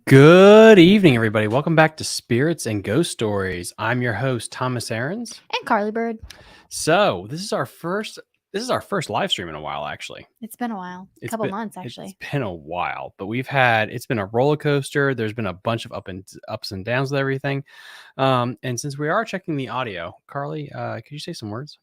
Good evening, everybody. Welcome back to Spirits and Ghost Stories. I'm your host, Thomas Aarons. And Carly Bird. So this is our first live stream in a while, actually. It's been a while. A couple months, actually. It's been a while, but it's been a roller coaster. There's been a bunch of ups and downs with everything. And since we are checking the audio, Carly, could you say some words?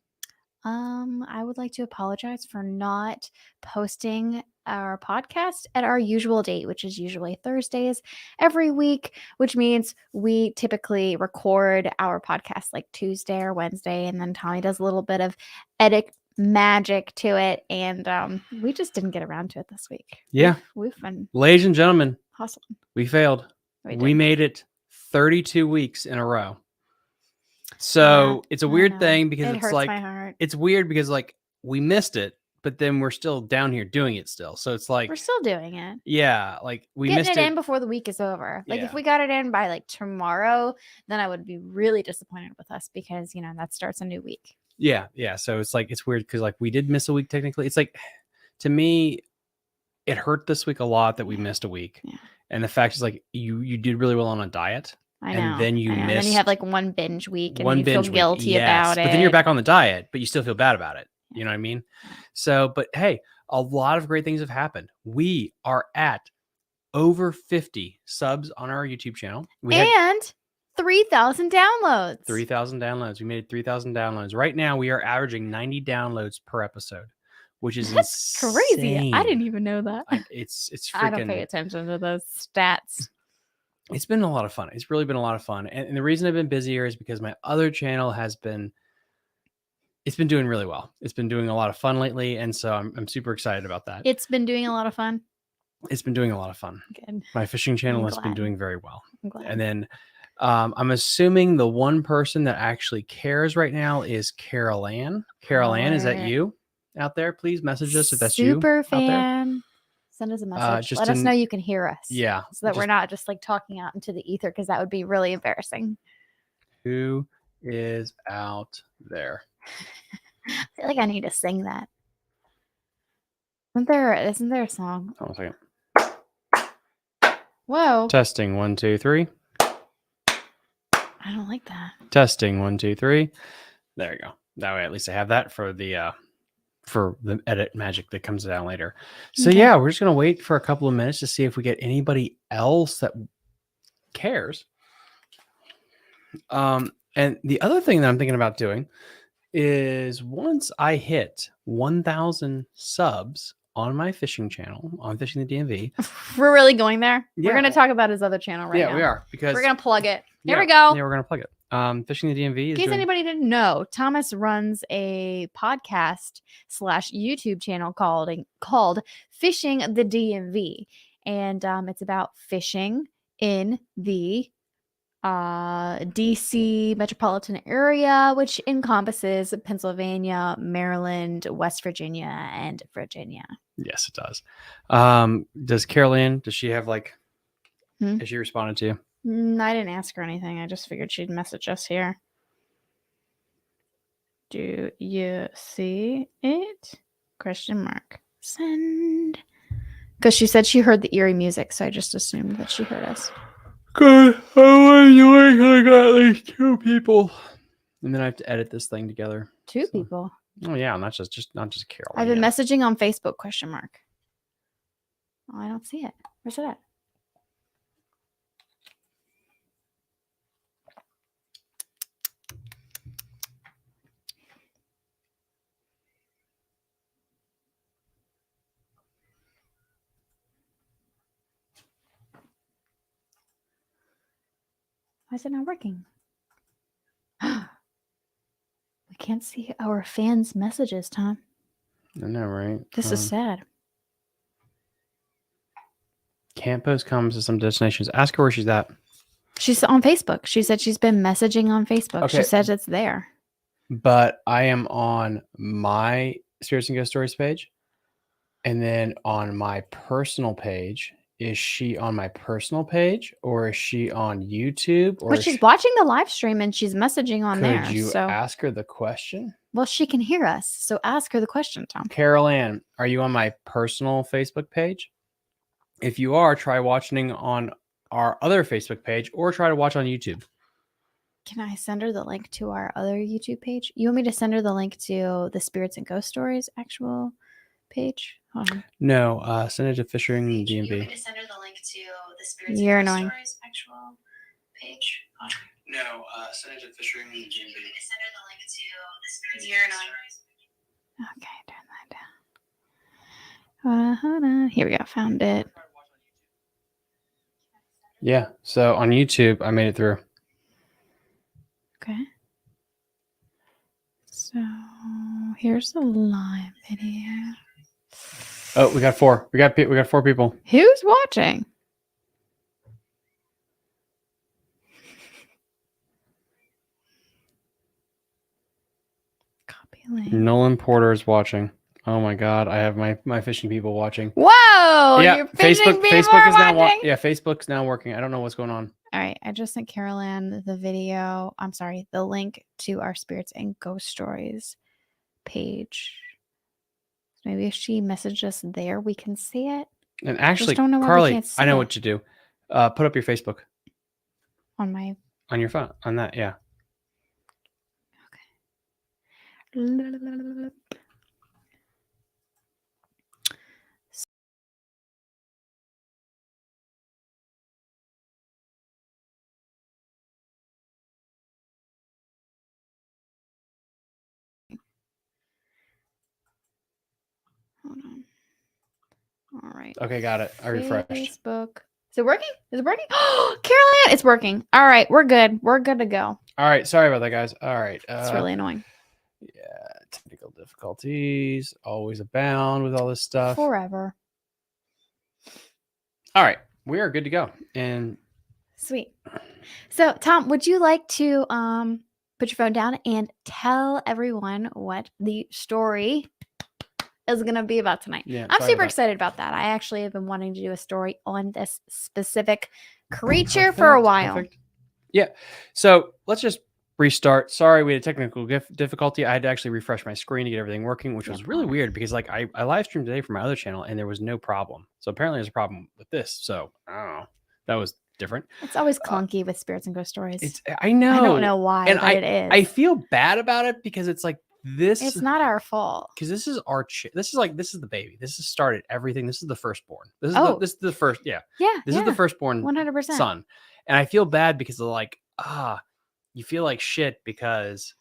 I would like to apologize for not posting our podcast at our usual date, which is usually Thursdays every week, which means we typically record our podcast like Tuesday or Wednesday, and then Tommy does a little bit of edit magic to it, and we just didn't get around to it this week. Yeah. We've been Ladies and gentlemen, hustling. we failed. We made it 32 weeks in a row. So it's a weird thing because it hurts my heart. It's weird because we missed it, but then we're still down here doing it still. So it's like we're still doing it. Yeah, we getting missed it in before the week is over. Like if we got it in by like tomorrow, then I would be really disappointed with us because that starts a new week. Yeah. So it's weird because we did miss a week technically. It's like, to me, it hurt this week a lot that we missed a week. Yeah. And the fact is you did really well on a diet. I know. And then and then you have like one binge week and you feel guilty about it. But then you're back on the diet, but you still feel bad about it. You know what I mean? So, but hey, a lot of great things have happened. We are at over 50 subs on our YouTube channel. And 3,000 downloads. 3,000 downloads. We made 3,000 downloads. Right now, we are averaging 90 downloads per episode, which is insane. Crazy. I didn't even know that. It's freaking... I don't pay attention to those stats. It's been a lot of fun. It's really been a lot of fun. And the reason I've been busier is because my other channel it's been doing really well. It's been doing a lot of fun lately. And so I'm super excited about that. It's been doing a lot of fun. It's been doing a lot of fun. Good. My fishing channel has been doing very well. I'm glad. And then I'm assuming the one person that actually cares right now is Carol Ann. Carol Ann, is that you out there? Please message us if that's you. Super fan. Send us a message. Let us know you can hear us. Yeah. So that we're not just talking out into the ether, because that would be really embarrassing. Who is out there? I feel like I need to sing that. Isn't there a song? Hold on a second. Whoa. Testing 1, 2, 3. I don't like that. Testing 1, 2, 3. There you go. That way at least I have that for the edit magic that comes down later. So yeah, we're just gonna wait for a couple of minutes to see if we get anybody else that cares. And the other thing that I'm thinking about doing is, once I hit 1,000 subs on my fishing channel, on Fishing the DMV. We're really going there? Yeah. We're going to talk about his other channel right now. Yeah, we are. Because we're going to plug it. Here we go. Yeah, we're going to plug it. Fishing the DMV. In case anybody didn't know, Thomas runs a podcast / YouTube channel called Fishing the DMV. And it's about fishing in the DC metropolitan area, which encompasses Pennsylvania, Maryland, West Virginia, and Virginia. Yes, it does. Does Carol Ann, does she have has she responded to you? I didn't ask her anything. I just figured she'd message us here. Do you see it? ? Send. Because she said she heard the eerie music, so I just assumed that she heard us. Good. I got at least 2 people, and then I have to edit this thing together. 2 people. Oh yeah, not just Carol. I've been messaging on Facebook ? Oh, I don't see it. Where's it at? Why is it not working? We can't see our fans' messages, Tom. I know, right? This is sad. Can't post comments to some destinations. Ask her where she's at. She's on Facebook. She said she's been messaging on Facebook. Okay. She says it's there. But I am on my Spirits and Ghost Stories page. And then on my personal page, is she on my personal page, or is she on YouTube? Or but she's watching the live stream and she's messaging on there. Could you so ask her the question? Well, she can hear us. So ask her the question, Tom. Carol Ann, are you on my personal Facebook page? If you are, try watching on our other Facebook page or try to watch on YouTube. Can I send her the link to our other YouTube page? You want me to send her the link to the Spirits and Ghost Stories actual page? Hold on. No, send it to Fishing DMV. You want me to send her the link to the Spirits and Ghost Stories actual page? Hold on. No, send it to Fishing DMV. You want me to send her the link to the Spirits and Ghost Stories? Okay, turn that down. Hold on. Here we go. Found it. Yeah. So on YouTube, I made it through. Okay. So here's the live video. Oh, we got 4. We got 4 people. Who's watching? Copy link. Nolan Porter is watching. Oh my God, I have my fishing people watching. Whoa! Yeah, Your fishing people Facebook are is now watching? yeah, Facebook's now working. I don't know what's going on. All right, I just sent Carol Ann the video. I'm sorry, the link to our Spirits and Ghost Stories page. Maybe if she messaged us there, we can see it. And actually, don't know why we Carly, can't see I know it. what to do. Put up your Facebook On my on your phone. On that, yeah. Hold on. All right. Okay, got it. I refreshed. Facebook. Is it working? Is it working? Oh, Carol Ann, it's working. All right, we're good. We're good to go. All right, sorry about that, guys. All right. It's really annoying. Yeah, technical difficulties always abound with all this stuff. Forever. All right, we are good to go. And Sweet. So, Tom, would you like to put your phone down and tell everyone what the story is going to be about tonight? yeah, I'm sorry super about- excited about that. I actually have been wanting to do a story on this specific creature for a Perfect, while. perfect. Yeah. So let's just restart. Sorry, we had a technical difficulty. I had to actually refresh my screen to get everything working, which No was really problem. weird because like I live streamed today from my other channel and there was no problem. So apparently there's a problem with this. So I don't know. That was different. It's always clunky with Spirits and Ghost Stories. I know. I don't know why, And but it is. I feel bad about it because it's like this. It's not our fault. Because this is our this is the baby. This has started everything. This is the firstborn. This is Oh. this is the first. Yeah. Yeah. This is the firstborn 100%. son. And I feel bad because of like, you feel like shit because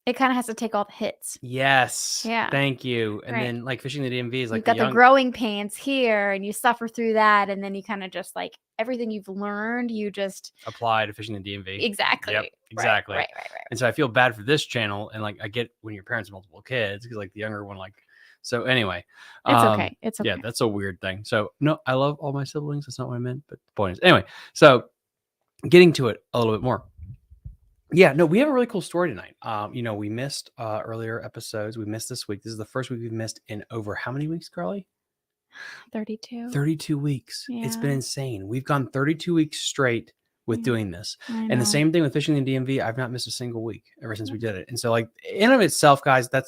It kind of has to take all the hits. yes. Yeah. Thank you. And Right. then like Fishing the DMV is like You've got the growing pains here and you suffer through that. And then you kind of just like everything you've learned, you just apply to Fishing the DMV. exactly. Yep, exactly. Right. And so I feel bad for this channel. And like I get when your parents have multiple kids because like the younger one, like, so anyway. It's okay. It's okay. Yeah, that's a weird thing. So no, I love all my siblings. That's not what I meant. But the point is, anyway, so getting to it a little bit more. Yeah, no, we have a really cool story tonight. We missed earlier episodes. We missed this week. This is the first week we've missed in over how many weeks, Carly? 32. 32 weeks. It's been Yeah. insane. We've gone 32 weeks straight with Yeah. doing this. I And the know. same thing with Fishing the DMV. I've not missed a single week ever since we did it. And so like in of itself, guys, that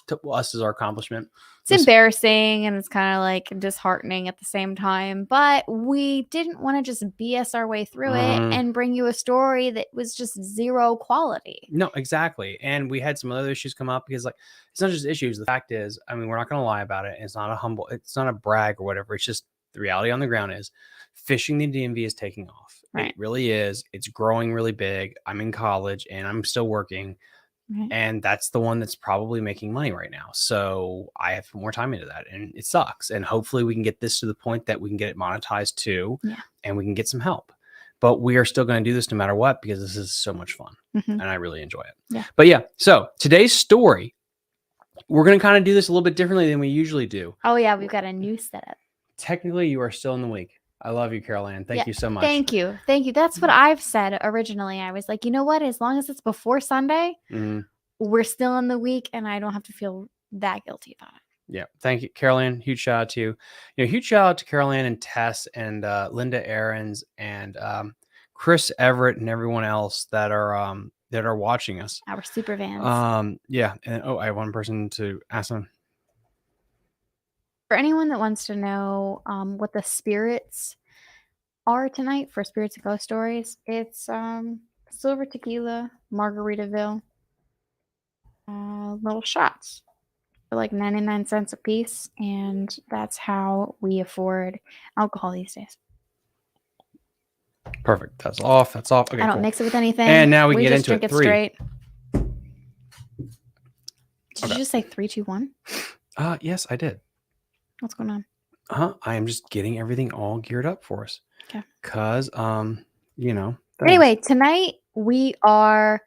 to us is our accomplishment. It's embarrassing and it's kind of like disheartening at the same time, but we didn't want to just BS our way through it and bring you a story that was just zero quality. No, exactly. And we had some other issues come up because like it's not just issues. The fact is, I mean, we're not going to lie about it. It's not a brag or whatever. It's just the reality on the ground is Fishing the DMV is taking off. Right. It really is. It's growing really big. I'm in college and I'm still working. Right. And that's the one that's probably making money right now. So I have to put more time into that and it sucks. And hopefully we can get this to the point that we can get it monetized too. Yeah. And we can get some help. But we are still going to do this no matter what because this is so much fun. Mhm. And I really enjoy it. Yeah. But yeah, so today's story, we're going to kind of do this a little bit differently than we usually do. Oh, yeah. We've got a new setup. Technically, you are still in the week. I love you, Carol Ann. Thank you so much. Thank you. Thank you. That's what I've said originally. I was like, you know what? As long as it's before Sunday, Mhm. we're still in the week and I don't have to feel that guilty about it. Yeah. Thank you, Carol Ann. Huge shout out to you. Huge shout out to Carol Ann and Tess and Linda Aarons and Chris Everett and everyone else that are watching us. Our super vans. Yeah. And I have one person to ask them. For anyone that wants to know what the spirits are tonight for Spirits and Ghost Stories. It's silver tequila, Margaritaville, little shots for like 99 cents a piece, and that's how we afford alcohol these days. Perfect. That's off. That's off. Okay, I don't cool. mix it with anything. And now we get just into drink it. it 3. straight. Did Okay. you just say 3, 2, 1? Yes, I did. What's going on? I am just getting everything all geared up for us. Okay. Cause things. Anyway, tonight we are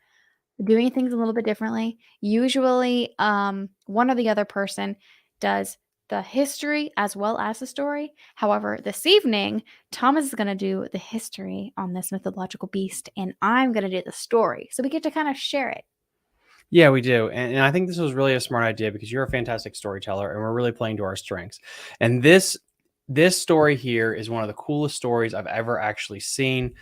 doing things a little bit differently. Usually, one or the other person does the history as well as the story. However, this evening, Thomas is going to do the history on this mythological beast, and I'm going to do the story. So we get to kind of share it. Yeah, we do. And I think this was really a smart idea because you're a fantastic storyteller and we're really playing to our strengths. And this story here is one of the coolest stories I've ever actually seen.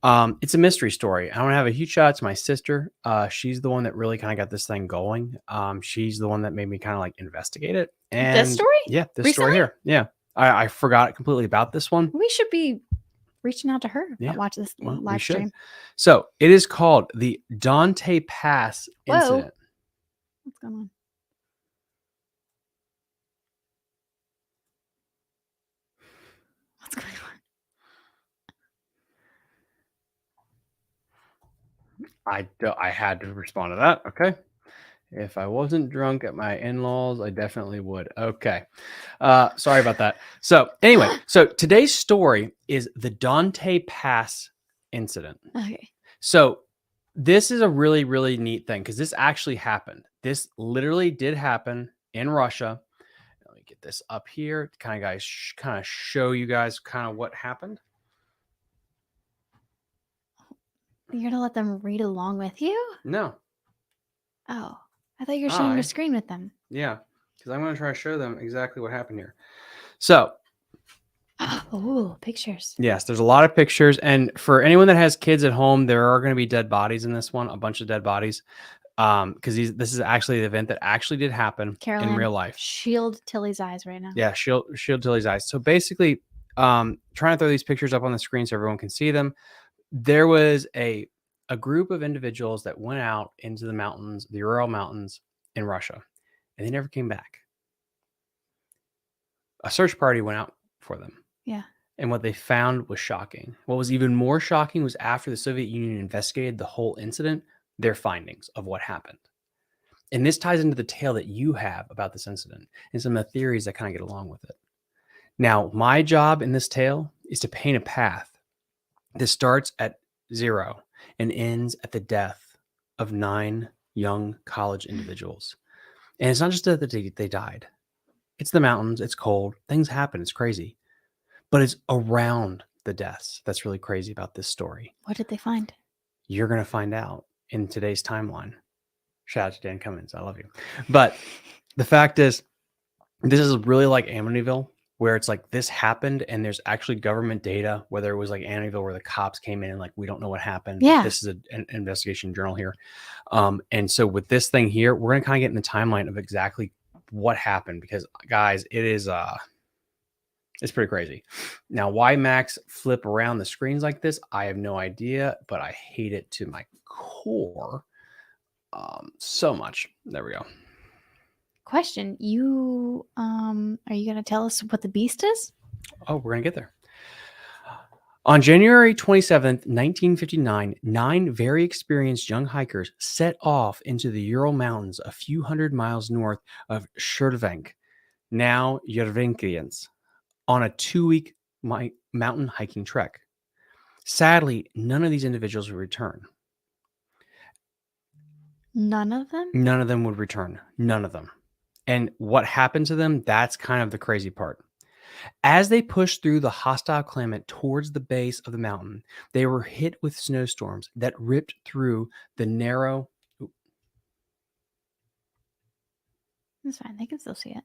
It's a mystery story. I want to have a huge shout out to my sister. She's the one that really kind of got this thing going. She's the one that made me kind of like investigate it. And This story? Yeah, this Recently? story here. Yeah. I forgot completely about this one. We should be reaching out to her that watch this Well, we live should. stream. So it is called the Dyatlov Pass Whoa. incident. What's going on? What's going on? I had to respond to that. Okay. If I wasn't drunk at my in-laws, I definitely would. Okay. Sorry about that. So anyway, so today's story is the Dyatlov Pass incident. Okay. So this is a really, really neat thing because this actually happened. This literally did happen in Russia. Let me get this up here to kind of show you guys kind of what happened. You're going to let them read along with you? No. Oh, I thought you were sharing your screen with them. Yeah, because I'm going to try to show them exactly what happened here. So, oh, pictures. Yes, there's a lot of pictures. And for anyone that has kids at home, there are going to be dead bodies in this one, a bunch of dead bodies. Because this is actually the event that actually did happen in real life. Shield Tilly's eyes right now. Yeah, shield Tilly's eyes. So basically, trying to throw these pictures up on the screen so everyone can see them. There was a group of individuals that went out into the mountains, the Ural Mountains in Russia, and they never came back. A search party went out for them. Yeah. And what they found was shocking. What was even more shocking was after the Soviet Union investigated the whole incident, their findings of what happened. And this ties into the tale that you have about this incident and some of the theories that kind of get along with it. Now, my job in this tale is to paint a path that starts at 0 and ends at the death of 9 young college individuals. And it's not just that they died. It's the mountains. It's cold. Things happen. It's crazy. But it's around the deaths that's really crazy about this story. What did they find? You're going to find out in today's timeline. Shout out to Dan Cummins. I love you. But the fact is, this is really like Amityville, where it's like this happened and there's actually government data, whether it was like Amityville where the cops came in and like, we don't know what happened. Yeah. This is an investigation journal here. And so with this thing here, we're going to kind of get in the timeline of exactly what happened because guys, it is, it's pretty crazy. Now, why Max flip around the screens like this, I have no idea, but I hate it to my core so much. There we go. Question: You are you going to tell us what the beast is? Oh, we're going to get there. On January 27th, 1959, 9 very experienced young hikers set off into the Ural Mountains a few hundred miles north of Sherdvank, now Yervinkians, on a 2-week mountain hiking trek. Sadly, none of these individuals would return. None of them? None of them would return. None of them. And what happened to them, that's kind of the crazy part. As they pushed through the hostile climate towards the base of the mountain, they were hit with snowstorms that ripped through the narrow... That's fine. They can still see it.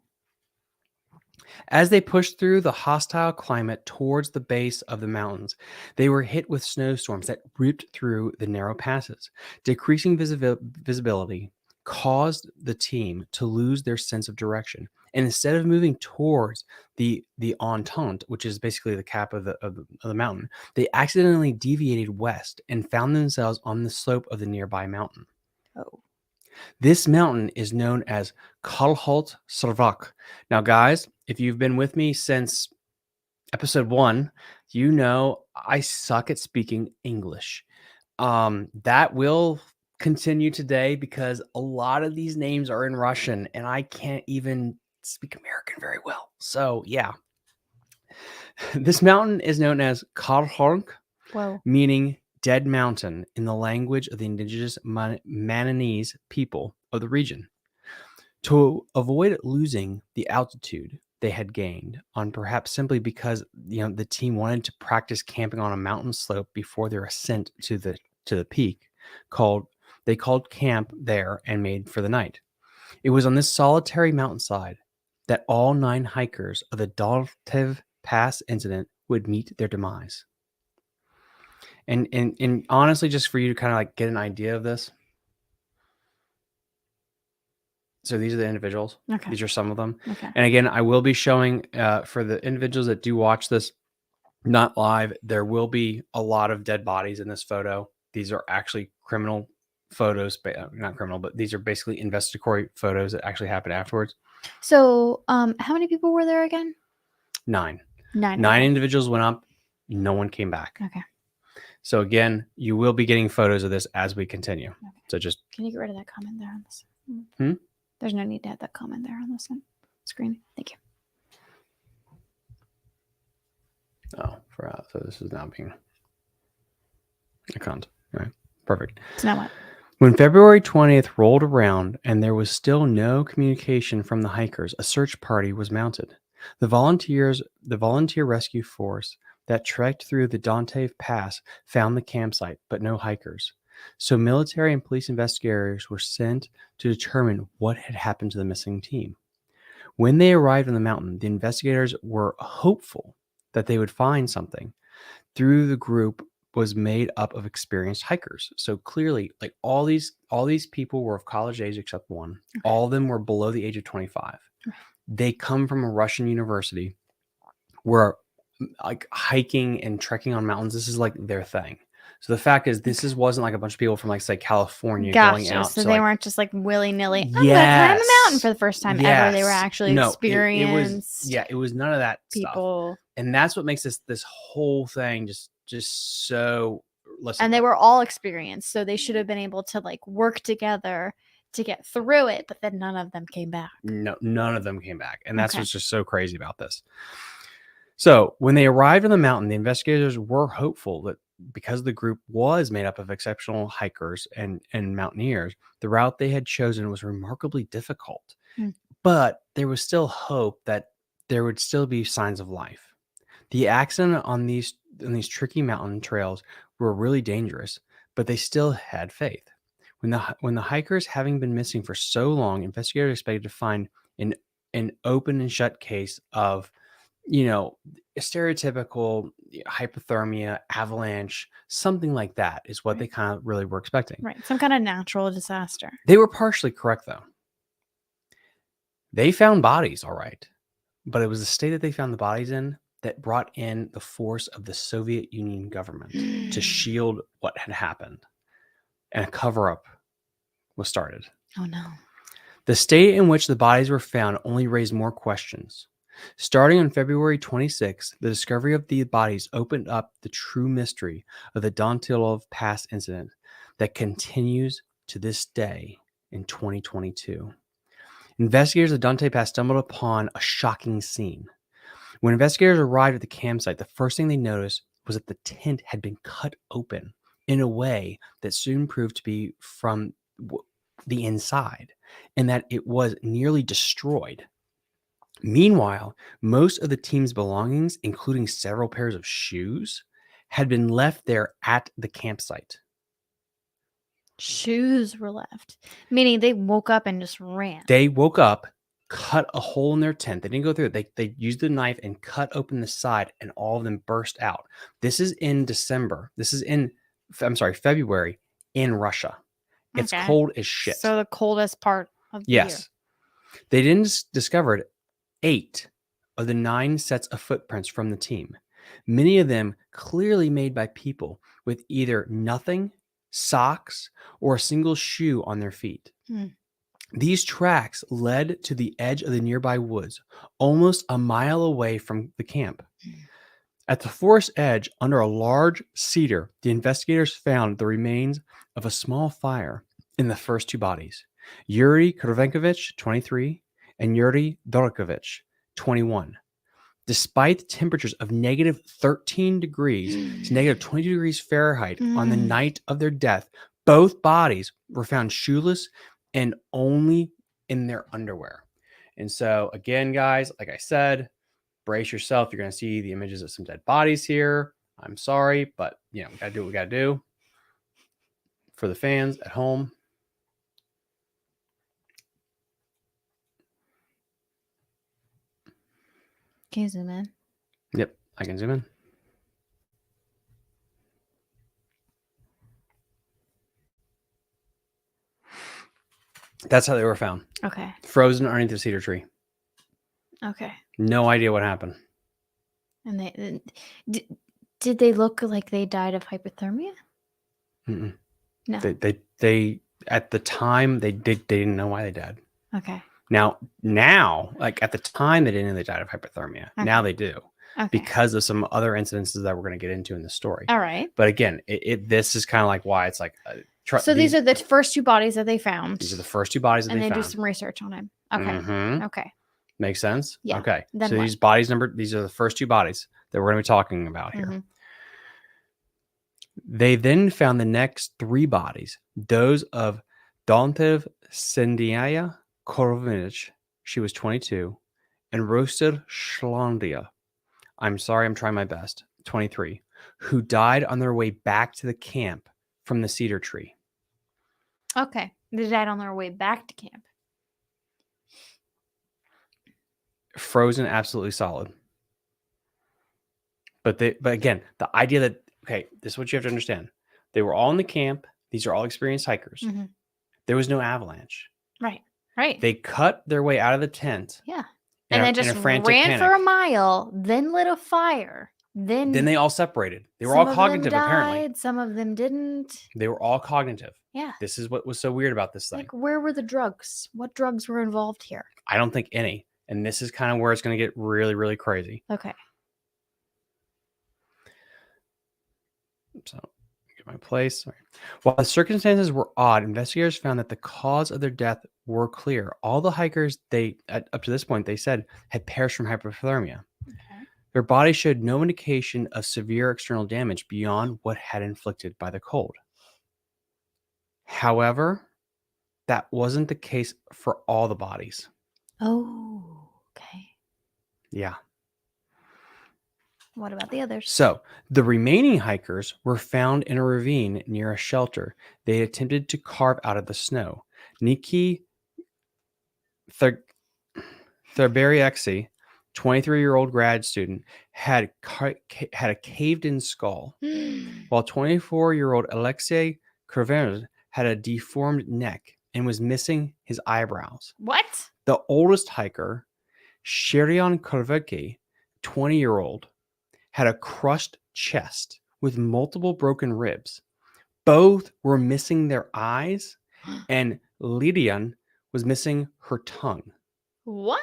As they pushed through the hostile climate towards the base of the mountains, they were hit with snowstorms that ripped through the narrow passes. Decreasing visibility caused the team to lose their sense of direction And instead of moving towards the Entente, which is basically the cap of the mountain, they accidentally deviated west and found themselves on the slope of the nearby mountain. Oh. This mountain is known as Kalholt Sarvak. Now, guys, if you've been with me since episode 1, you know I suck at speaking English. That will continue today because a lot of these names are in Russian and I can't even speak American very well. So, yeah. This mountain is known as Kalholt, Whoa. meaning dead mountain in the language of the indigenous Mananese people of the region. To avoid losing the altitude they had gained on, perhaps simply because the team wanted to practice camping on a mountain slope before their ascent to the peak, they called camp there and made for the night. It was on this solitary mountainside that all 9 hikers of the Dyatlov Pass incident would meet their demise. And honestly, just for you to kind of like get an idea of this. So these are the individuals. Okay. These are some of them. Okay. And again, I will be showing for the individuals that do watch this, not live, there will be a lot of dead bodies in this photo. These are actually criminal photos, not criminal, but these are basically investigatory photos that actually happened afterwards. So, how many people were there again? 9. 9. 9 okay. individuals went up. No one came back. Okay. So again, you will be getting photos of this as we continue. Okay. So just Can you get rid of that comment there on this? Hmm? There's no need to have that comment there on this screen. Thank you. Oh, so this is now being a cunt. All right, perfect. So now what? When February 20th rolled around and there was still no communication from the hikers, a search party was mounted. The volunteer rescue force that trekked through the Dyatlov Pass found the campsite, but no hikers. So military and police investigators were sent to determine what had happened to the missing team. When they arrived on the mountain, the investigators were hopeful that they would find something. Through the group was made up of experienced hikers. So clearly, like all these people were of college age except one. Okay. All of them were below the age of 25. Okay. They come from a Russian university where like hiking and trekking on mountains, this is like their thing. So the fact is, wasn't like a bunch of people from like say California going out. So they weren't just like willy-nilly. Yes. I'm gonna climb a mountain for the first time ever. They were actually experienced. It was none of that people. Stuff. And that's what makes this whole thing just so. Listen, and they were all experienced, so they should have been able to like work together to get through it. But then none of them came back. No, none of them came back, and that's what's just so crazy about this. So when they arrived on the mountain, the investigators were hopeful that because the group was made up of exceptional hikers and mountaineers, the route they had chosen was remarkably difficult. But there was still hope that there would still be signs of life. The accident on these tricky mountain trails were really dangerous, but they still had faith. When the hikers, having been missing for so long, investigators expected to find an open and shut case of a stereotypical hypothermia, avalanche, something like that is what they kind of really were expecting. Right. Some kind of natural disaster. They were partially correct, though. They found bodies, all right. But it was the state that they found the bodies in that brought in the force of the Soviet Union government to shield what had happened. And a cover-up was started. Oh, no. The state in which the bodies were found only raised more questions. Starting on February 26th, the discovery of the bodies opened up the true mystery of the Dyatlov Pass incident that continues to this day in 2022. Investigators of Dyatlov Pass stumbled upon a shocking scene. When investigators arrived at the campsite, the first thing they noticed was that the tent had been cut open in a way that soon proved to be from the inside, and that it was nearly destroyed. Meanwhile, most of the team's belongings, including several pairs of shoes, had been left there at the campsite. Shoes were left, meaning they woke up and just ran. They woke up, cut a hole in their tent. They didn't go through it. They used the knife and cut open the side, and all of them burst out. This is in December. This is February in Russia. It's cold as shit. So the coldest part of the year. They didn't discover it 8 of the 9 sets of footprints from the team, many of them clearly made by people with either nothing, socks, or a single shoe on their feet. Hmm. These tracks led to the edge of the nearby woods, almost a mile away from the camp. At the forest edge, under a large cedar, the investigators found the remains of a small fire in the first 2 bodies, Yuri Krvenkovich, 23, and Yuri Dorokovich, 21. Despite temperatures of negative 13 degrees to negative 22 degrees Fahrenheit on the night of their death, both bodies were found shoeless and only in their underwear. And so, again, guys, like I said, brace yourself. You're going to see the images of some dead bodies here. I'm sorry, but we got to do what we got to do for the fans at home. Can you zoom in? Yep, I can zoom in. That's how they were found. Okay. Frozen underneath the cedar tree. Okay. No idea what happened. And they did they look like they died of hypothermia? Mm-mm. No. They at the time they didn't know why they died. Okay. Now, like at the time they didn't know they died of hypothermia. Okay. Now they do. Okay. Because of some other incidences that we're going to get into in the story. All right. But again, this is kind of like why it's like. So these are the first 2 bodies that they found. These are the first 2 bodies that they found. And they do some research on him. Okay. Mm-hmm. Okay. Makes sense? Yeah. Okay. Then so what? these are the first 2 bodies that we're going to be talking about here. Mm-hmm. They then found the next 3 bodies, those of Dyatlov Sendiaya Korovich, she was 22, and Roster Shlandia, I'm sorry, I'm trying my best, 23, who died on their way back to the camp from the cedar tree. Okay. They died on their way back to camp. Frozen, absolutely solid. But again, the idea that, okay, this is what you have to understand. They were all in the camp. These are all experienced hikers. Mm-hmm. There was no avalanche. Right. Right. They cut their way out of the tent. Yeah. And then just ran panic. for a mile, then lit a fire. Then they all separated. They were all cognitive, apparently. Some of them didn't. They were all cognitive. Yeah. This is what was so weird about this thing. Like, where were the drugs? What drugs were involved here? I don't think any. And this is kind of where it's going to get really, really crazy. Okay. So, get my place. Right. While the circumstances were odd, investigators found that the cause of their death were clear. All the hikers, up to this point, they said, had perished from hypothermia. Okay. Their bodies showed no indication of severe external damage beyond what had inflicted by the cold. However, that wasn't the case for all the bodies. Oh, okay. Yeah. What about the others? So the remaining hikers were found in a ravine near a shelter they attempted to carve out of the snow. Niki Therberiexi, 23-year-old grad student, had a caved-in skull, while 24-year-old Alexei Krvenov had a deformed neck and was missing his eyebrows. What? The oldest hiker, Sherion Korvecki, 20-year-old, had a crushed chest with multiple broken ribs. Both were missing their eyes, and Lydian was missing her tongue. What?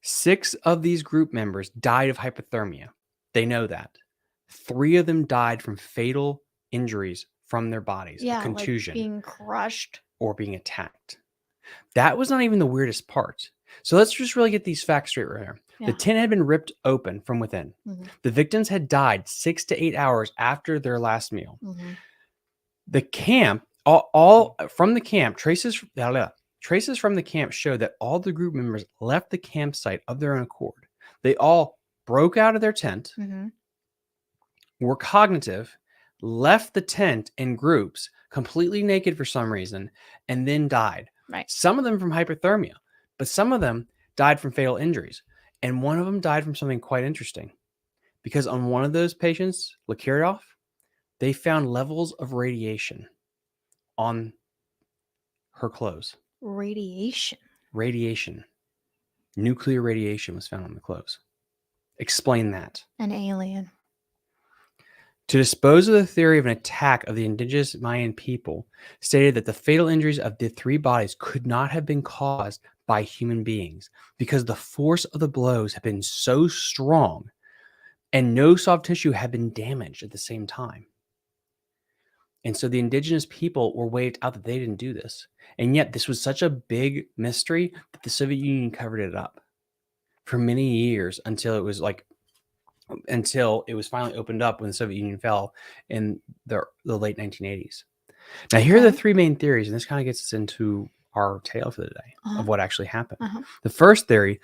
6 of these group members died of hypothermia. They know that. 3 of them died from fatal injuries from their bodies, a contusion, like being crushed or being attacked. That was not even the weirdest part. So let's just really get these facts straight right here. Yeah. The tent had been ripped open from within. Mm-hmm. The victims had died 6 to 8 hours after their last meal. Mm-hmm. The camp, all from the camp, traces from the camp show that all the group members left the campsite of their own accord. They all broke out of their tent, mm-hmm. were cognitive, left the tent in groups, completely naked for some reason, and then died. Right. Some of them from hypothermia, but some of them died from fatal injuries. And one of them died from something quite interesting. Because on one of those patients, Lakiryov, they found levels of radiation on her clothes. Radiation. nuclear radiation was found on the clothes. Explain that. An alien. To dispose of the theory of an attack of the indigenous Mayan people, stated that the fatal injuries of the 3 bodies could not have been caused by human beings because the force of the blows had been so strong and no soft tissue had been damaged at the same time. And so the indigenous people were waved out that they didn't do this. And yet this was such a big mystery that the Soviet Union covered it up for many years until it was finally opened up when the Soviet Union fell in the late 1980s. Now, here are the 3 main theories, and this kind of gets us into our tale for the day of what actually happened. The first theory,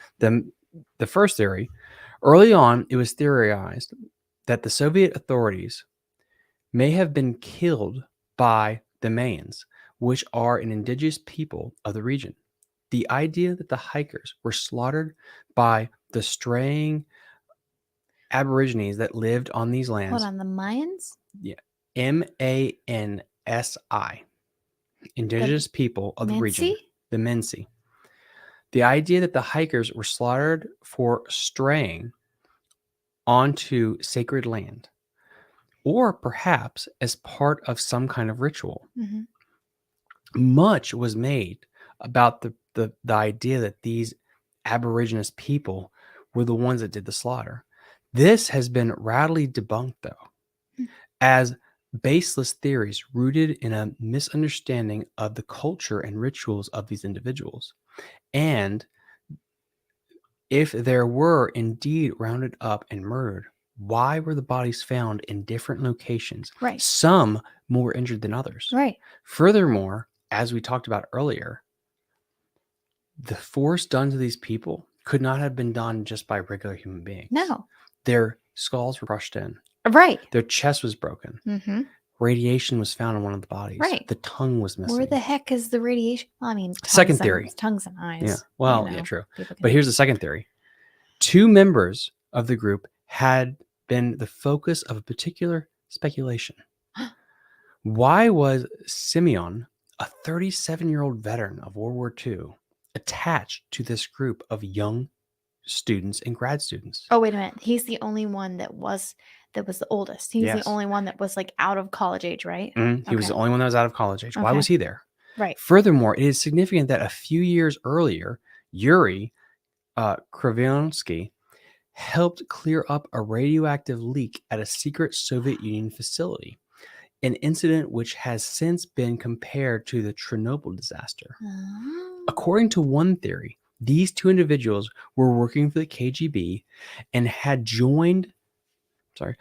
early on, it was theorized that the Soviet authorities may have been killed by the Mayans, which are an indigenous people of the region. The idea that the hikers were slaughtered by the straying Aborigines that lived on these lands. Hold on, the Mayans? Yeah. Mansi. Indigenous people of the region. The Mensi. The idea that the hikers were slaughtered for straying onto sacred land, or perhaps as part of some kind of ritual. Mm-hmm. Much was made about the idea that these Aboriginous people were the ones that did the slaughter. This has been radically debunked, though, as baseless theories rooted in a misunderstanding of the culture and rituals of these individuals. And if there were indeed rounded up and murdered, why were the bodies found in different locations? Right. Some more injured than others. Right. Furthermore, as we talked about earlier, the force done to these people could not have been done just by regular human beings. No. Their skulls were crushed in. Right. Their chest was broken. Mm-hmm. Radiation was found in one of the bodies. Right. The tongue was missing. Where the heck is the radiation? Well, I mean, second theory. Tongues and eyes. Yeah. Well, yeah, true. But here's the second theory. 2 members of the group had been the focus of a particular speculation. Why was Simeon, a 37-year-old veteran of World War II, attached to this group of young students and grad students? Oh, wait a minute. He's the only one that was the oldest. He's the only one that was like out of college age, right? He was the only one that was out of college age. Why was he there? Right. Furthermore, it is significant that a few years earlier, Yuri Krivonsky helped clear up a radioactive leak at a secret Soviet Union facility, an incident which has since been compared to the Chernobyl disaster. According to one theory, these 2 individuals were working for the KGB and had joined the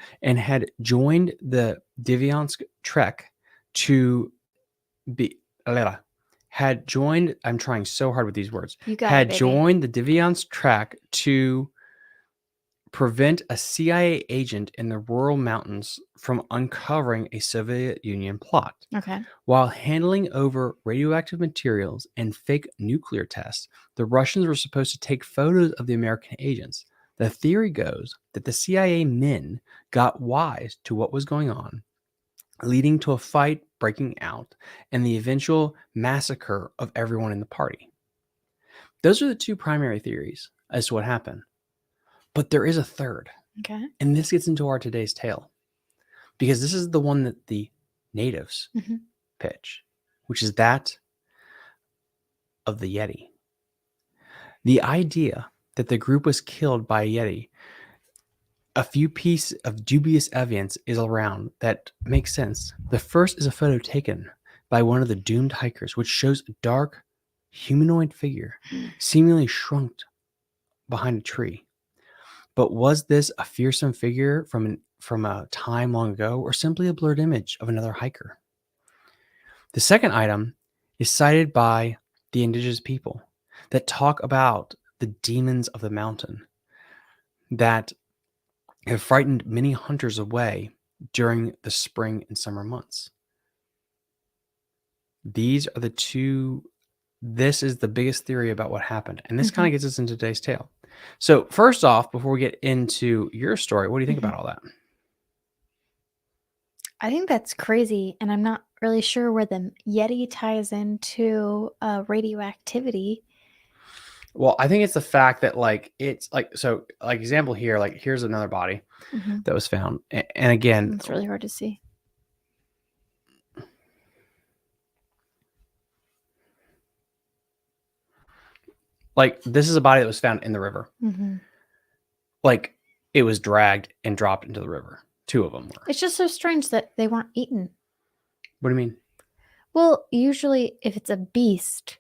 Dvyansk Trek to be I'm trying so hard with these words. You got it, baby. Joined the Dvyansk Trek to prevent a CIA agent in the Ural Mountains from uncovering a Soviet Union plot. Okay. While handling over radioactive materials and fake nuclear tests, the Russians were supposed to take photos of the American agents. The theory goes that the CIA men got wise to what was going on, leading to a fight breaking out and the eventual massacre of everyone in the party. Those are the 2 primary theories as to what happened. But there is a third. Okay. And this gets into our today's tale, because this is the one that the natives pitch, which is that of the Yeti. The idea that the group was killed by a Yeti, a few pieces of dubious evidence is around that makes sense. The first is a photo taken by one of the doomed hikers, which shows a dark humanoid figure seemingly shrunk behind a tree. But was this a fearsome figure from a time long ago, or simply a blurred image of another hiker? The second item is cited by the indigenous people that talk about the demons of the mountain that have frightened many hunters away during the spring and summer months. These are the 2. This is the biggest theory about what happened. And this kind of gets us into today's tale. So first off, before we get into your story, what do you think about all that? I think that's crazy. And I'm not really sure where the Yeti ties into radioactivity. Well, I think it's the fact that like it's like so like example here, like here's another body Mm-hmm. that was found. And again, It's really hard to see. like this is a body that was found in the river. Mm-hmm. Like it was dragged and dropped into the river. 2 of them were. It's just so strange that they weren't eaten. What do you mean? Well, usually if it's a beast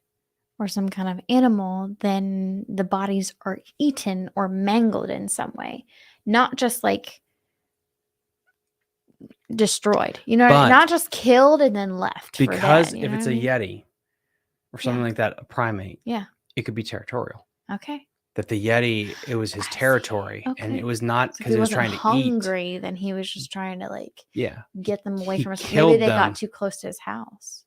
or some kind of animal, then the bodies are eaten or mangled in some way, not just like destroyed. You know, But not just killed and then left for because dead. You if know it's what a I mean? Yeti or something like that, a primate, Yeah. it could be territorial. Okay. That the Yeti, it was his I see. territory, and Okay. it was not So if because he it was wasn't trying to eat. hungry, then he was just trying to like Yeah, get them away he from us. Maybe killed they them. got too close to his house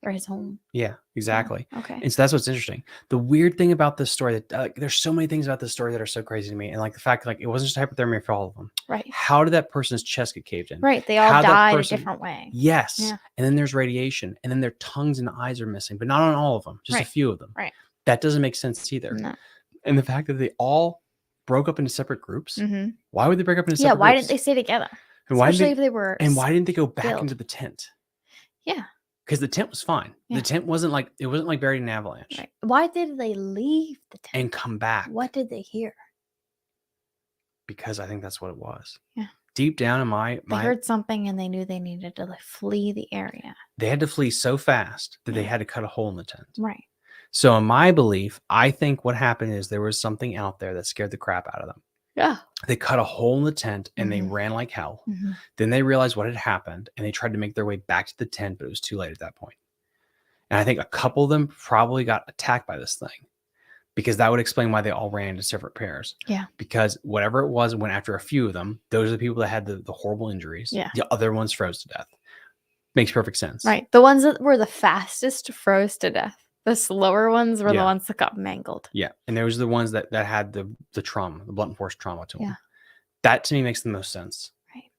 or his home. Yeah, exactly. Okay. And so that's what's interesting. The weird thing about this story that there's so many things about this story that are so crazy to me, and like the fact like it wasn't just hypothermia for all of them. Right. How did that person's chest get caved in? Right. They all How that died person- a different way. Yes. Yeah. And then there's radiation, and then their tongues and eyes are missing, but not on all of them, just a Right. few of them. Right. That doesn't make sense either. No. And the fact that they all broke up into separate groups. Mm-hmm. Why would they break up into Yeah. separate Why groups? didn't they stay together? And why Especially didn't if they were. And why didn't they go back killed. into the tent? Yeah. Because the tent was fine. Yeah. The tent wasn't like buried in an avalanche. Right. Why did they leave the tent and come back. What did they hear? Because I think that's what it was. Yeah. Deep down in my They heard something and they knew they needed to like flee the area. They had to flee so fast that they had to cut a hole in the tent. Right. So in my belief, I think what happened is there was something out there that scared the crap out of them. Yeah. They cut a hole in the tent and they Mhm. ran like hell. Mhm. Then they realized what had happened and they tried to make their way back to the tent, but it was too late at that point. And I think a couple of them probably got attacked by this thing because that would explain why they all ran into separate pairs. Yeah. Because whatever it was went after a few of them. Those are the people that had the horrible injuries. Yeah. The other ones froze to death. Makes perfect sense. Right. The ones that were the fastest froze to death. The slower ones were the ones that got mangled. Yeah. And those are the ones that had the trauma, the blunt force trauma to them. Yeah. That to me makes the most sense. Right.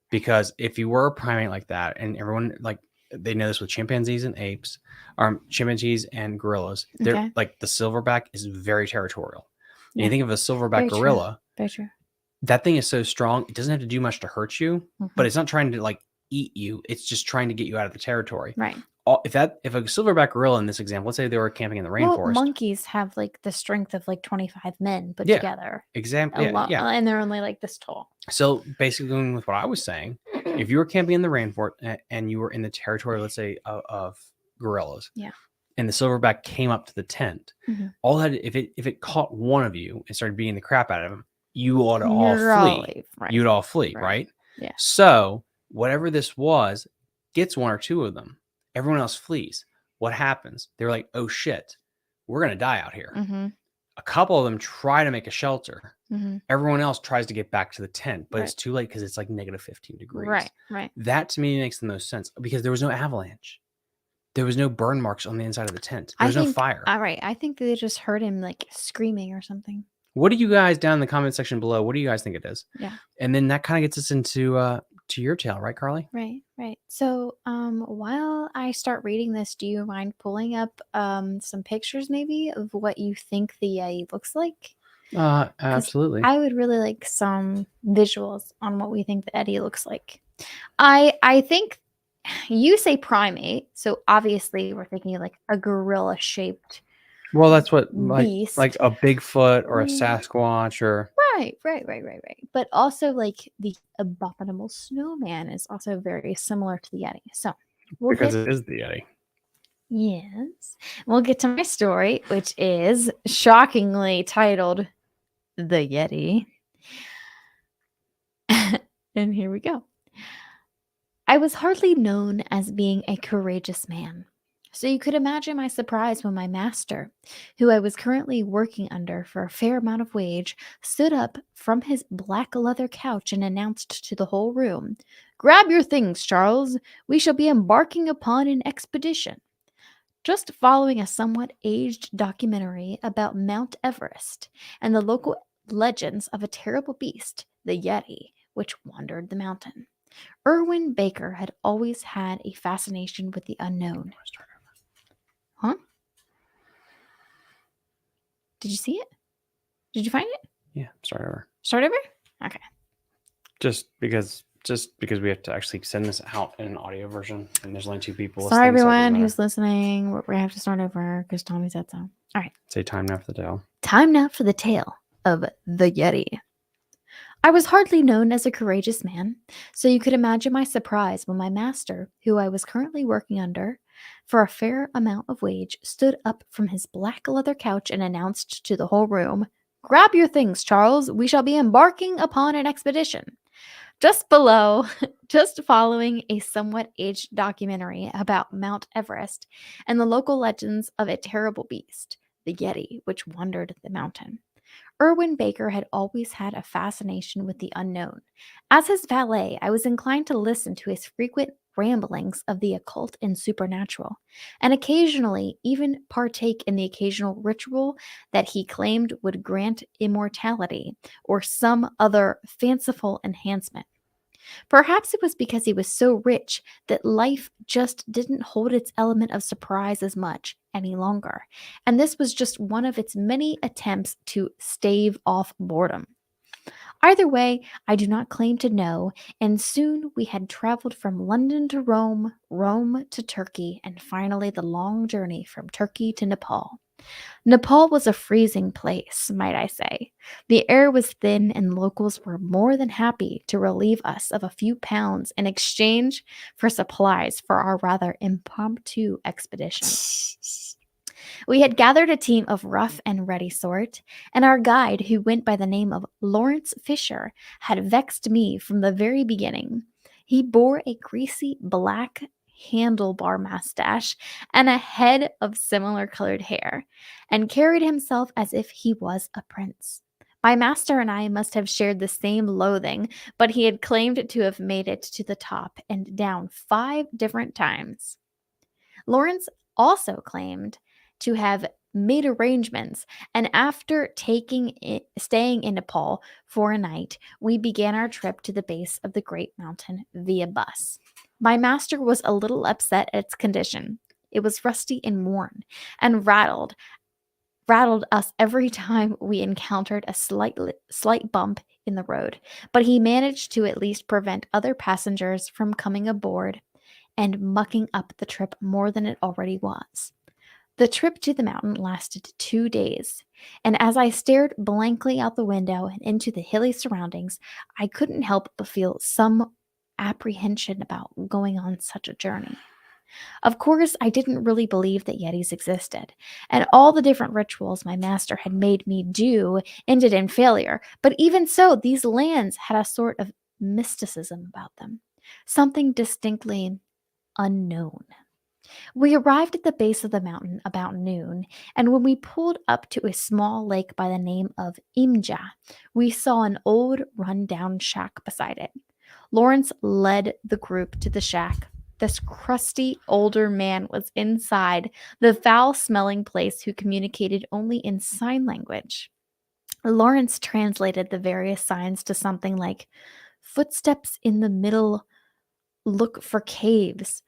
Because if you were a primate like that, and everyone like they know this with chimpanzees and apes, or chimpanzees and gorillas, they're like the silverback is very territorial. And you think of a silverback gorilla, Very true. That thing is so strong, it doesn't have to do much to hurt you, but it's not trying to like eat you, it's just trying to get you out of the territory. Right. If a silverback gorilla in this example, let's say they were camping in the rainforest. Well, monkeys have like the strength of like 25 men put together. Exactly. Yeah. And they're only like this tall. So basically going with what I was saying, if you were camping in the rainforest and you were in the territory, let's say of gorillas, and the silverback came up to the tent, all that if it caught one of you and started beating the crap out of him, you ought to all flee. Right. You'd all flee, right? Yeah. So whatever this was gets one or two of them. Everyone else flees. What happens? They're like, oh shit, we're going to die out here. A couple of them try to make a shelter. Everyone else tries to get back to the tent, but it's too late because it's like negative 15 degrees. Right. That to me makes the most sense because there was no avalanche. There was no burn marks on the inside of the tent. There was no fire. All right. I think they just heard him like screaming or something. What do you guys down in the comment section below? What do you guys think it is? Yeah. And then that kind of gets us into to your tale, right, Carly? Right. So while I start reading this, do you mind pulling up some pictures maybe of what you think the Yeti looks like? Absolutely. I would really like some visuals on what we think the Yeti looks like. I think you say primate, so obviously we're thinking like a gorilla shaped. Well, that's what beast. like a Bigfoot or a Sasquatch or Right. But also like the abominable snowman is also very similar to the Yeti. So because it is the Yeti. Yes. We'll get to my story, which is shockingly titled The Yeti. And here we go. I was hardly known as being a courageous man. So you could imagine my surprise when my master, who I was currently working under for a fair amount of wage, stood up from his black leather couch and announced to the whole room, "Grab your things, Charles. We shall be embarking upon an expedition." Just following a somewhat aged documentary about Mount Everest and the local legends of a terrible beast, the Yeti, which wandered the mountain. Erwin Baker had always had a fascination with the unknown. Huh? Did you see it? Did you find it? Yeah, start over. Start over? Okay. Just because we have to actually send this out in an audio version, and there's only 2 people Sorry, listening. everyone who's listening. We're going to have to start over because Tommy said so. All right. Say time now for the tale. Time now for the tale of the Yeti. I was hardly known as a courageous man, so you could imagine my surprise when my master, who I was currently working under for a fair amount of wage, stood up from his black leather couch and announced to the whole room, "Grab your things, Charles. We shall be embarking upon an expedition." Just below, just following a somewhat aged documentary about Mount Everest and the local legends of a terrible beast, the Yeti, which wandered the mountain. Erwin Baker had always had a fascination with the unknown. As his valet, I was inclined to listen to his frequent ramblings of the occult and supernatural, and occasionally even partake in the occasional ritual that he claimed would grant immortality or some other fanciful enhancement. Perhaps it was because he was so rich that life just didn't hold its element of surprise as much any longer, and this was just one of its many attempts to stave off boredom. Either way, I do not claim to know, and soon we had traveled from London to Rome, Rome to Turkey, and finally the long journey from Turkey to Nepal. Nepal was a freezing place, might I say. The air was thin, and locals were more than happy to relieve us of a few pounds in exchange for supplies for our rather impromptu expedition. We had gathered a team of rough and ready sort, and our guide, who went by the name of Lawrence Fisher, had vexed me from the very beginning. He bore a greasy black handlebar mustache and a head of similar colored hair, and carried himself as if he was a prince. My master and I must have shared the same loathing, but he had claimed to have made it to the top and down 5 different times. Lawrence also claimed to have made arrangements, and after staying in Nepal for a night, we began our trip to the base of the great mountain via bus. My master was a little upset at its condition. It was rusty and worn, and rattled us every time we encountered a slight bump in the road, but he managed to at least prevent other passengers from coming aboard and mucking up the trip more than it already was. The trip to the mountain lasted 2 days, and as I stared blankly out the window and into the hilly surroundings, I couldn't help but feel some apprehension about going on such a journey. Of course, I didn't really believe that Yetis existed, and all the different rituals my master had made me do ended in failure. But even so, these lands had a sort of mysticism about them, something distinctly unknown. We arrived at the base of the mountain about noon, and when we pulled up to a small lake by the name of Imja, we saw an old run-down shack beside it. Lawrence led the group to the shack. This crusty older man was inside the foul-smelling place who communicated only in sign language. Lawrence translated the various signs to something like footsteps in the middle, look for caves.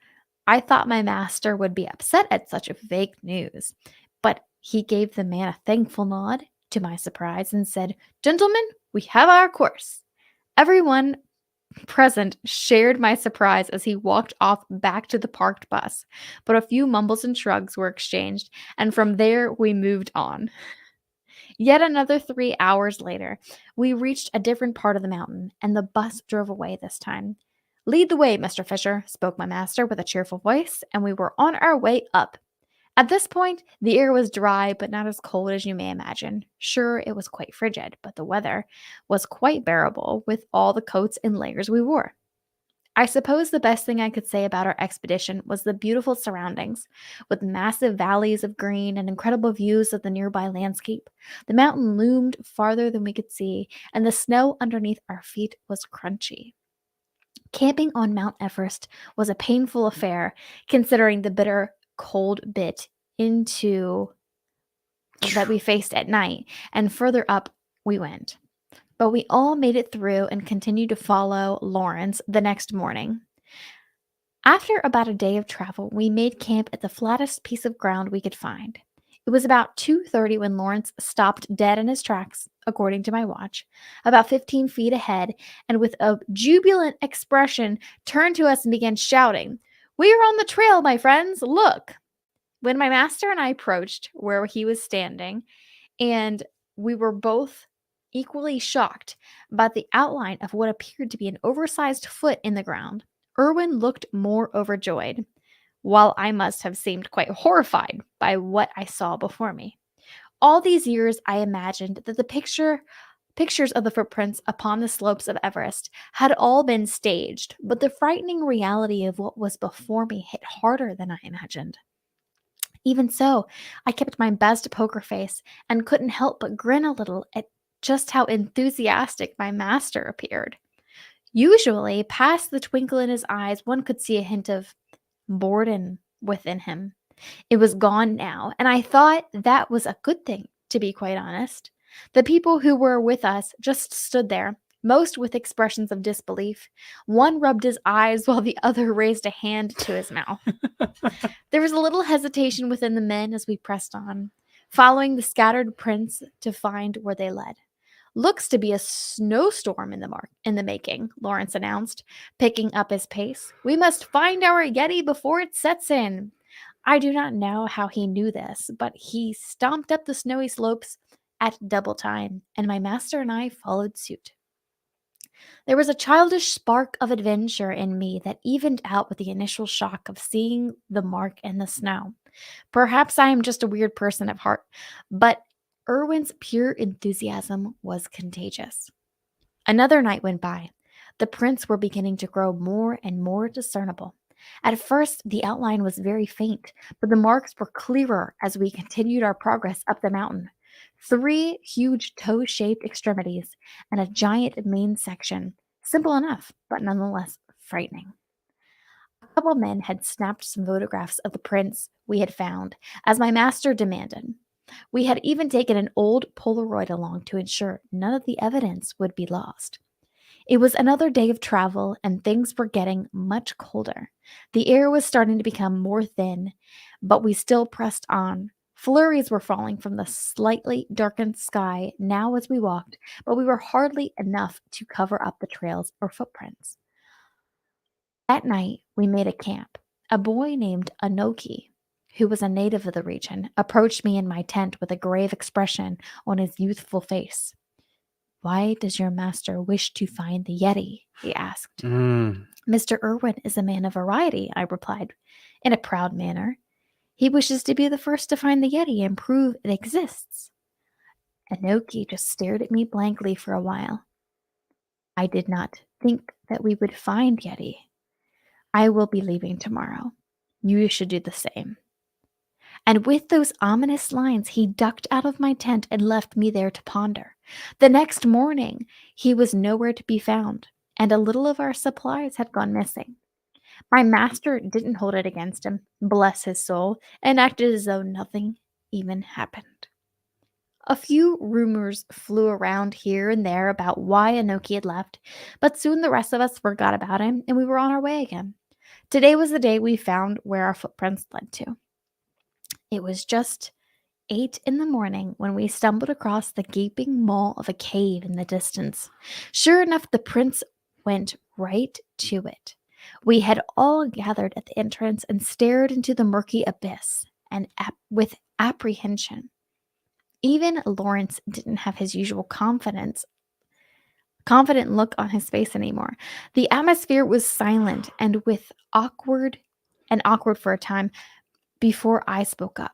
I thought my master would be upset at such vague news, but he gave the man a thankful nod, to my surprise, and said, "Gentlemen, we have our course." Everyone present shared my surprise as he walked off back to the parked bus, but a few mumbles and shrugs were exchanged, and from there we moved on. Yet another 3 hours later, we reached a different part of the mountain, and the bus drove away this time. "Lead the way, Mr. Fisher," spoke my master with a cheerful voice, and we were on our way up. At this point, the air was dry, but not as cold as you may imagine. Sure, it was quite frigid, but the weather was quite bearable with all the coats and layers we wore. I suppose the best thing I could say about our expedition was the beautiful surroundings, with massive valleys of green and incredible views of the nearby landscape. The mountain loomed farther than we could see, and the snow underneath our feet was crunchy. Camping on Mount Everest was a painful affair, considering the bitter cold bit into that we faced at night, and further up we went. But we all made it through and continued to follow Lawrence the next morning. After about a day of travel, we made camp at the flattest piece of ground we could find. It was about 2:30 when Lawrence stopped dead in his tracks, according to my watch, about 15 feet ahead, and with a jubilant expression turned to us and began shouting, "We are on the trail, my friends! Look!" When my master and I approached where he was standing, and we were both equally shocked by the outline of what appeared to be an oversized foot in the ground, Irwin looked more overjoyed, while I must have seemed quite horrified by what I saw before me. All these years I imagined that the pictures of the footprints upon the slopes of Everest had all been staged, but the frightening reality of what was before me hit harder than I imagined. Even so, I kept my best poker face and couldn't help but grin a little at just how enthusiastic my master appeared. Usually, past the twinkle in his eyes, one could see a hint of boredom within him. It was gone now, and I thought that was a good thing, to be quite honest. The people who were with us just stood there, most with expressions of disbelief. One rubbed his eyes while the other raised a hand to his mouth. There was a little hesitation within the men as we pressed on, following the scattered prints to find where they led. "Looks to be a snowstorm in the making," Lawrence announced, picking up his pace. "We must find our Yeti before it sets in." I do not know how he knew this, but he stomped up the snowy slopes at double time, and my master and I followed suit. There was a childish spark of adventure in me that evened out with the initial shock of seeing the mark in the snow. Perhaps I am just a weird person at heart, but Irwin's pure enthusiasm was contagious. Another night went by. The prints were beginning to grow more and more discernible. At first, the outline was very faint, but the marks were clearer as we continued our progress up the mountain. 3 huge toe-shaped extremities and a giant main section. Simple enough, but nonetheless frightening. A couple men had snapped some photographs of the prints we had found, as my master demanded. We had even taken an old Polaroid along to ensure none of the evidence would be lost. It was another day of travel, and things were getting much colder. The air was starting to become more thin, but we still pressed on. Flurries were falling from the slightly darkened sky now as we walked, but we were hardly enough to cover up the trails or footprints. That night, we made a camp. A boy named Anoki, who was a native of the region, approached me in my tent with a grave expression on his youthful face. "Why does your master wish to find the Yeti?" he asked. "Mr. Irwin is a man of variety," I replied, in a proud manner. "He wishes to be the first to find the Yeti and prove it exists." Anoki just stared at me blankly for a while. "I did not think that we would find Yeti. I will be leaving tomorrow. You should do the same." And with those ominous lines, he ducked out of my tent and left me there to ponder. The next morning, he was nowhere to be found, and a little of our supplies had gone missing. My master didn't hold it against him, bless his soul, and acted as though nothing even happened. A few rumors flew around here and there about why Anoki had left, but soon the rest of us forgot about him and we were on our way again. Today was the day we found where our footprints led to. It was just 8 in the morning when we stumbled across the gaping maw of a cave in the distance. Sure enough, the prints went right to it. We had all gathered at the entrance and stared into the murky abyss and with apprehension. Even Lawrence didn't have his usual confident look on his face anymore. The atmosphere was silent and awkward for a time before I spoke up.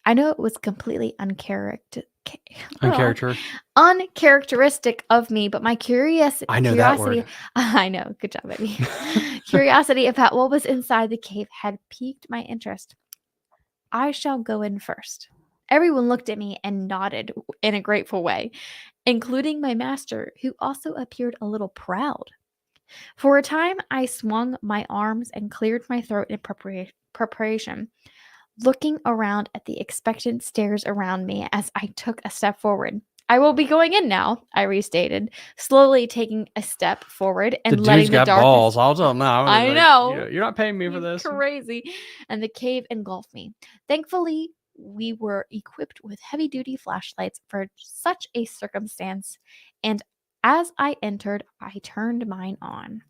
I know it was completely uncharacteristic of me, but my curiosity. I know that word. I know. Good job, baby. Curiosity about what was inside the cave had piqued my interest. "I shall go in first." Everyone looked at me and nodded in a grateful way, including my master, who also appeared a little proud. For a time, I swung my arms and cleared my throat in preparation, looking around at the expectant stares around me as I took a step forward. "I will be going in now," I restated, slowly taking a step forward and letting the darkness. Balls. I'll tell him now. I know. You're not paying me for this. Crazy. And the cave engulfed me. Thankfully, we were equipped with heavy-duty flashlights for such a circumstance, and as I entered, I turned mine on.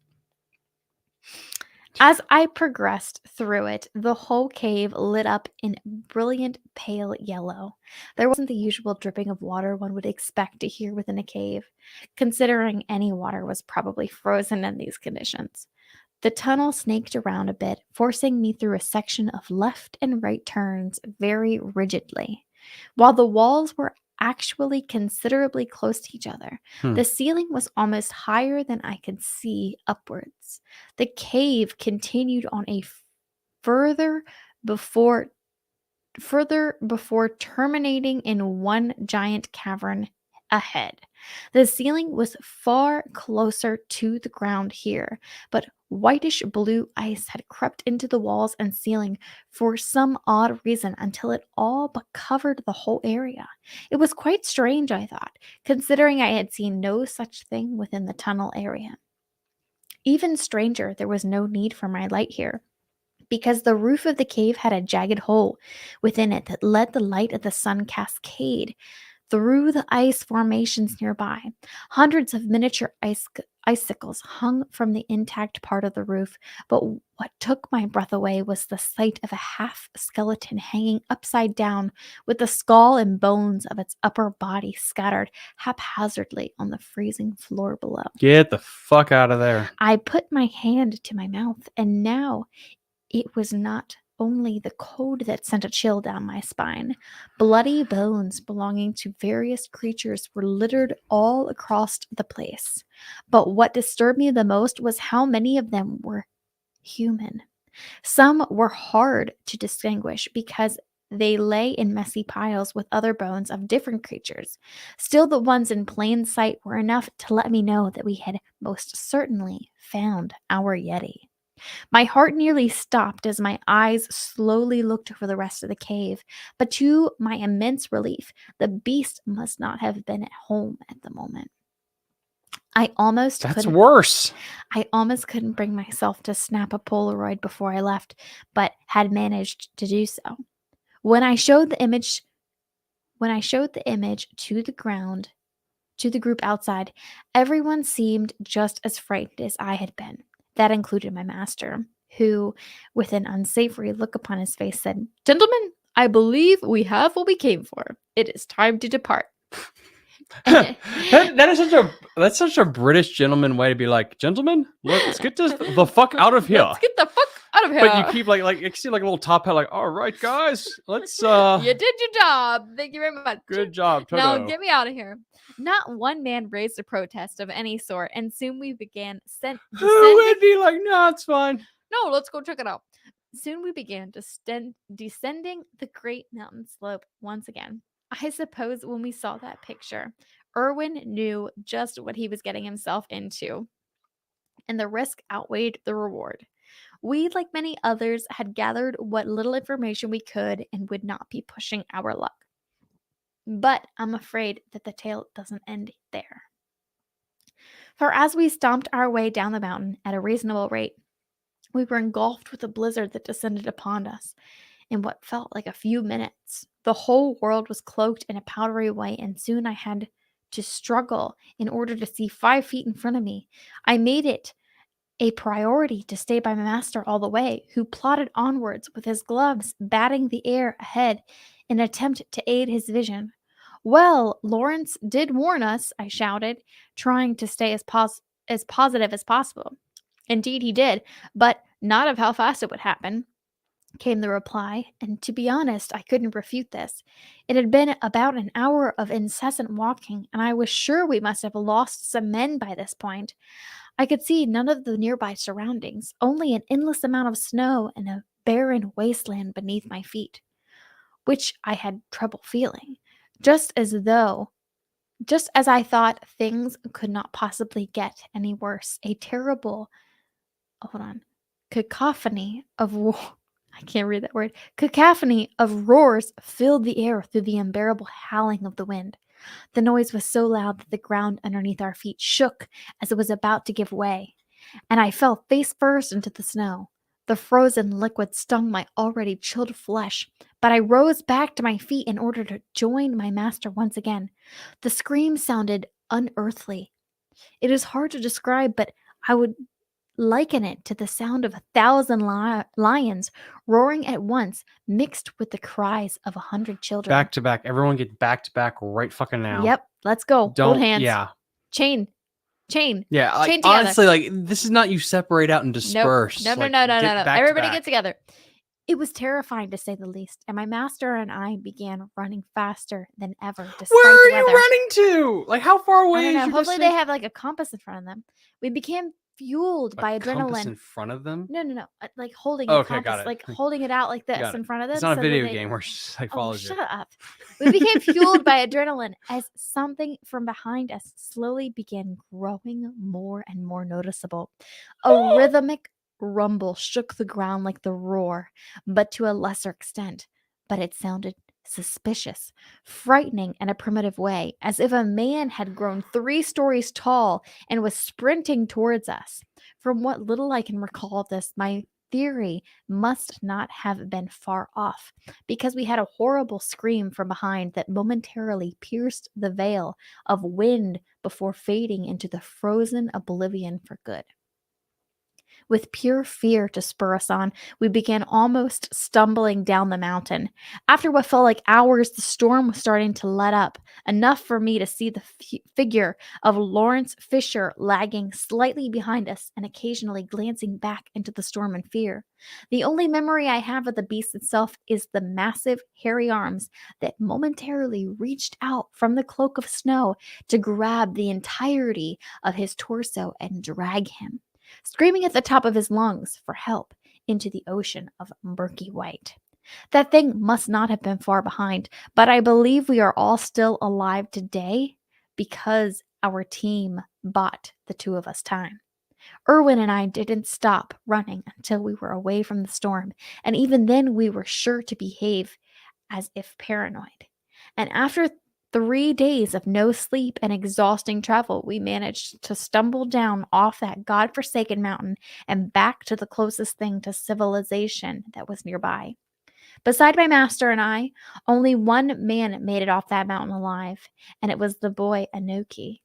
As I progressed through it, the whole cave lit up in brilliant pale yellow. There wasn't the usual dripping of water one would expect to hear within a cave, considering any water was probably frozen in these conditions. The tunnel snaked around a bit, forcing me through a section of left and right turns very rigidly. While the walls were actually considerably close to each other, Hmm. the ceiling was almost higher than I could see upwards. The cave continued on a further before terminating in one giant cavern ahead. The ceiling was far closer to the ground here, but whitish blue ice had crept into the walls and ceiling for some odd reason until it all but covered the whole area. It was quite strange, I thought, considering I had seen no such thing within the tunnel area. Even stranger, there was no need for my light here, because the roof of the cave had a jagged hole within it that let the light of the sun cascade through the ice formations nearby. Hundreds of miniature icicles hung from the intact part of the roof, but what took my breath away was the sight of a half skeleton hanging upside down with the skull and bones of its upper body scattered haphazardly on the freezing floor below. Get the fuck out of there. I put my hand to my mouth, and now it was not only the cold that sent a chill down my spine. Bloody bones belonging to various creatures were littered all across the place. But what disturbed me the most was how many of them were human. Some were hard to distinguish because they lay in messy piles with other bones of different creatures. Still, the ones in plain sight were enough to let me know that we had most certainly found our Yeti. My heart nearly stopped as my eyes slowly looked over the rest of the cave, but to my immense relief, the beast must not have been at home at the moment. I almost That's couldn't worse. bring myself to snap a Polaroid before I left, but had managed to do so. When I showed the image to the group outside, everyone seemed just as frightened as I had been. That included my master, who, with an unsavory look upon his face, said, "Gentlemen, I believe we have what we came for. It is time to depart." That's such a British gentleman way to be like, gentlemen, let's get the fuck out of here. Let's get the fuck out of here. But you keep like you see like a little top hat, like, all right, guys, let's You did your job. Thank you very much. good job. Now Toto. get me out of here. Not one man raised a protest of any sort, and soon we began Who would be like, no, it's fine. No, let's go check it out. Soon we began descending the great mountain slope once again. I suppose when we saw that picture, Erwin knew just what he was getting himself into, and the risk outweighed the reward. We, like many others, had gathered what little information we could and would not be pushing our luck. But I'm afraid that the tale doesn't end there. For as we stomped our way down the mountain at a reasonable rate, we were engulfed with a blizzard that descended upon us in what felt like a few minutes. The whole world was cloaked in a powdery white, and soon I had to struggle in order to see 5 feet in front of me. I made it a priority to stay by my master all the way, who plodded onwards with his gloves batting the air ahead in an attempt to aid his vision. "Well, Lawrence did warn us," I shouted, trying to stay as positive as possible. "Indeed he did, but not of how fast it would happen," came the reply, and to be honest, I couldn't refute this. It had been about an hour of incessant walking, and I was sure we must have lost some men by this point. I could see none of the nearby surroundings, only an endless amount of snow and a barren wasteland beneath my feet, which I had trouble feeling, just as I thought things could not possibly get any worse. A terrible, cacophony of I can't read that word. Cacophony of roars filled the air through the unbearable howling of the wind. The noise was so loud that the ground underneath our feet shook as it was about to give way, and I fell face first into the snow. The frozen liquid stung my already chilled flesh, but I rose back to my feet in order to join my master once again. The scream sounded unearthly. It is hard to describe, but I would liken it to the sound of 1,000 lions roaring at once, mixed with the cries of 100 children. Back to back. Everyone get back to back right fucking now. Yep, let's go. Hold Don't. hands. Yeah. Chain. Yeah. Like, Chain together. honestly, like this is not you separate out and disperse. No. Like, No. get back to Everybody back. get together. It was terrifying to say the least, and my master and I began running faster than ever despite Where the are you weather. running to? Like, how far away I don't is know. your Hopefully they destination? have like a compass in front of them. We became fueled by Compass adrenaline. in front of them? No. Like holding Oh, the okay, got compass, it. like holding it out like this Got in it. front of them. It's not a so video that they... game where she just like Oh, follows you. shut up. We became fueled by adrenaline as something from behind us slowly began growing more and more noticeable. A rhythmic rumble shook the ground like the roar, but to a lesser extent. But it sounded suspicious, frightening in a primitive way, as if a man had grown 3 stories tall and was sprinting towards us. From what little I can recall of this, my theory must not have been far off, because we had a horrible scream from behind that momentarily pierced the veil of wind before fading into the frozen oblivion for good. With pure fear to spur us on, we began almost stumbling down the mountain. After what felt like hours, the storm was starting to let up, enough for me to see the figure of Lawrence Fisher lagging slightly behind us and occasionally glancing back into the storm in fear. The only memory I have of the beast itself is the massive, hairy arms that momentarily reached out from the cloak of snow to grab the entirety of his torso and drag him, screaming at the top of his lungs for help, into the ocean of murky white. That thing must not have been far behind, but I believe we are all still alive today because our team bought the 2 of us time. Erwin and I didn't stop running until we were away from the storm, and even then we were sure to behave as if paranoid. And after 3 days of no sleep and exhausting travel, we managed to stumble down off that godforsaken mountain and back to the closest thing to civilization that was nearby. Beside my master and I, only one man made it off that mountain alive, and it was the boy Anoki,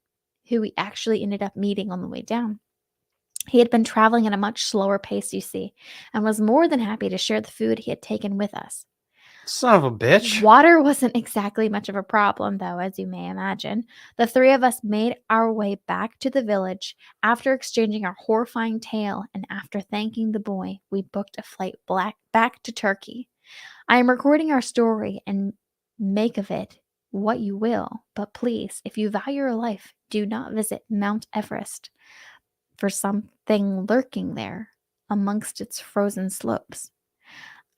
who we actually ended up meeting on the way down. He had been traveling at a much slower pace, you see, and was more than happy to share the food he had taken with us. Son of a bitch. Water wasn't exactly much of a problem, though, as you may imagine. The 3 of us made our way back to the village. After exchanging our horrifying tale and after thanking the boy, we booked a flight back to Turkey. I am recording our story, and make of it what you will, but please, if you value your life, do not visit Mount Everest for something lurking there amongst its frozen slopes.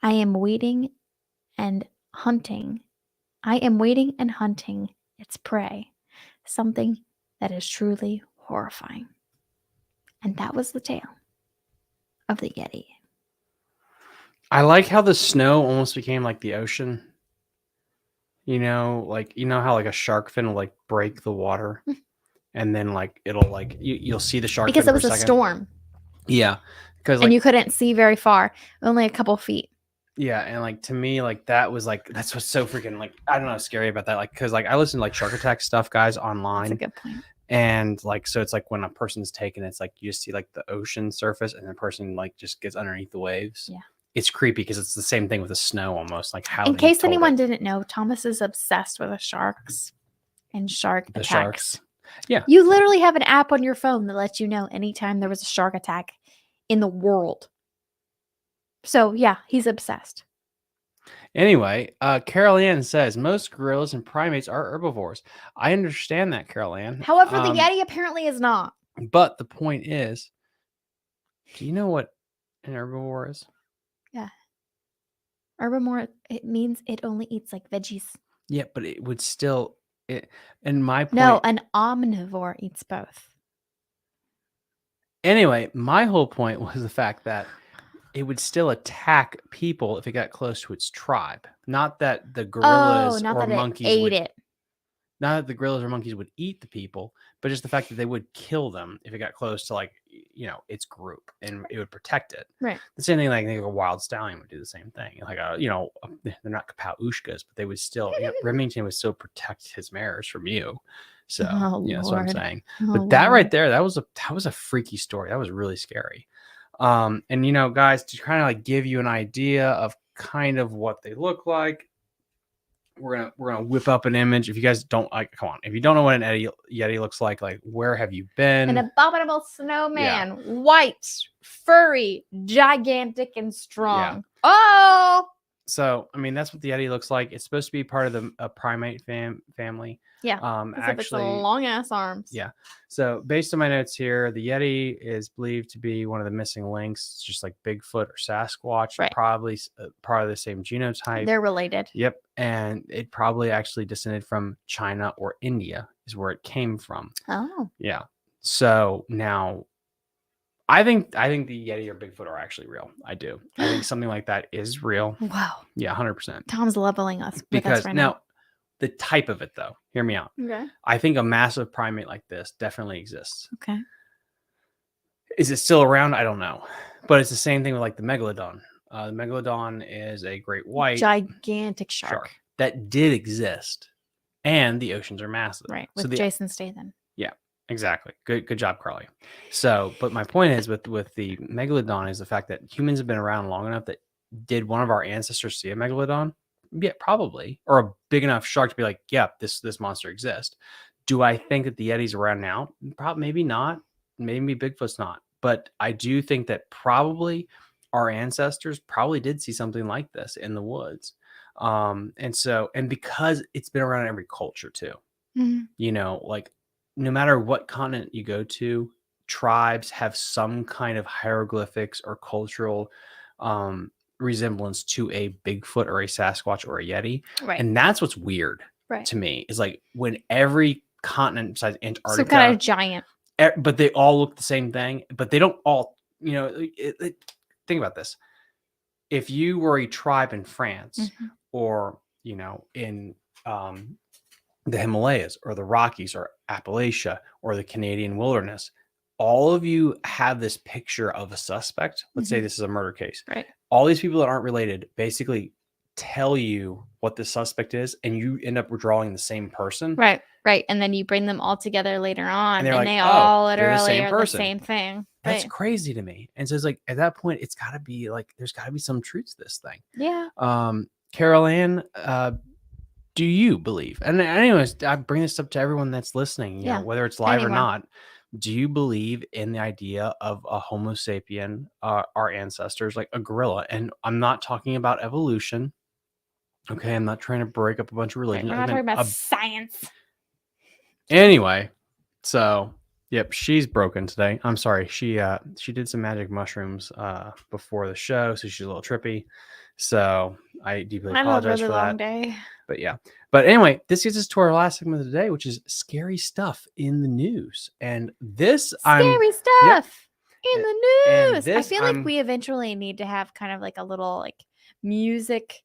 I am waiting and hunting its prey, something that is truly horrifying. And that was the tale of the Yeti. I like how the snow almost became like the ocean. Like how like a shark fin will like break the water, and then like it'll like you'll see the shark Because fin it was for a second. storm. Yeah, because and you couldn't see very far, only a couple feet. Yeah, and like to me, like that was like that's what's so freaking like I don't know scary about that. Like because like I listen to like shark attack stuff, guys, online. That's a good point. And like so it's like when a person's taken, it's like you just see like the ocean surface, and the person like just gets underneath the waves. Yeah. It's creepy because it's the same thing with the snow almost. Like how In he case told anyone it. didn't know, Thomas is obsessed with the sharks and shark The attacks. sharks. Yeah. You literally have an app on your phone that lets you know anytime there was a shark attack in the world. So yeah, he's obsessed. Anyway, Carol Ann says most gorillas and primates are herbivores. I understand that, Carol Ann. However, the Yeti apparently is not. But the point is, do you know what an herbivore is? Yeah. Herbivore, it means it only eats like veggies. Yeah, but it would still and my point. No, an omnivore eats both. Anyway, my whole point was the fact that it would still attack people if it got close to its tribe. Not that the gorillas not or that monkeys it ate would. it. not that the gorillas or monkeys would eat the people, but just the fact that they would kill them if it got close to like, its group, and it would protect it. Right. The same thing, like a wild stallion would do the same thing. Like they're not kapaushkas, but they would still, Remington would still protect his mares from you. So that's what I'm Lord. saying. Oh, But that Lord. right there, that was a freaky story. That was really scary. And guys, to kind of like give you an idea of kind of what they look like, we're gonna whip up an image. If you guys don't like, come on, if you don't know what an Yeti looks like where have you been? An abominable snowman, white, furry, gigantic, and strong. Oh, so I mean that's what the Yeti looks like. It's supposed to be part of the primate family. yeah. Actually, long ass arms. Yeah. So based on my notes here, the Yeti is believed to be one of the missing links. It's just like Bigfoot or Sasquatch, Right. probably part of the same genotype. They're related. Yep. And it probably actually descended from China or India is where it came from. Oh. Yeah. So now I think the Yeti or Bigfoot are actually real. I do. I think something like that is real. Wow. Yeah, 100%. Tom's leveling us Because right now the type of it though, hear me out. Okay. I think a massive primate like this definitely exists. Okay. Is it still around? I don't know. But it's the same thing with like the megalodon. The megalodon is a great white gigantic shark. that did exist. And the oceans are massive. Right. With Jason Statham. Yeah, exactly. Good job, Carly. So, but my point is with the megalodon is the fact that humans have been around long enough that did one of our ancestors see a megalodon? Yeah, probably. Or a big enough shark to be like, yeah, this monster exists. Do I think that the Yeti's around now? Probably, maybe not. Maybe Bigfoot's not. But I do think that probably our ancestors probably did see something like this in the woods. And because it's been around in every culture too. Mm-hmm. Like no matter what continent you go to, tribes have some kind of hieroglyphics or cultural resemblance to a Bigfoot or a Sasquatch or a Yeti. Right. And that's what's weird to me is like when every continent besides Antarctica, some kind of giant, but they all look the same thing, but they don't all, think about this. If you were a tribe in France or, in the Himalayas or the Rockies or Appalachia or the Canadian wilderness, all of you have this picture of a suspect. Let's say this is a murder case. Right. All these people that aren't related basically tell you what the suspect is, and you end up drawing the same person. Right. Right. And then you bring them all together later on, and like, they all literally are the same thing. That's crazy to me. And so it's like at that point, it's got to be like there's got to be some truth to this thing. Yeah. Carol Ann, do you believe? And anyways, I bring this up to everyone that's listening, whether it's live or not. Do you believe in the idea of a Homo sapien, our ancestors, like a gorilla? And I'm not talking about evolution. Okay, I'm not trying to break up a bunch of religion. Right, we're not talking about science. Anyway, so yep, she's broken today. I'm sorry. She did some magic mushrooms before the show, so she's a little trippy. So I deeply apologize for that. Long day. But yeah. But anyway, this gets us to our last segment of the day, which is scary stuff in the news. And this scary stuff in the news. I feel like we eventually need to have kind of like a little like music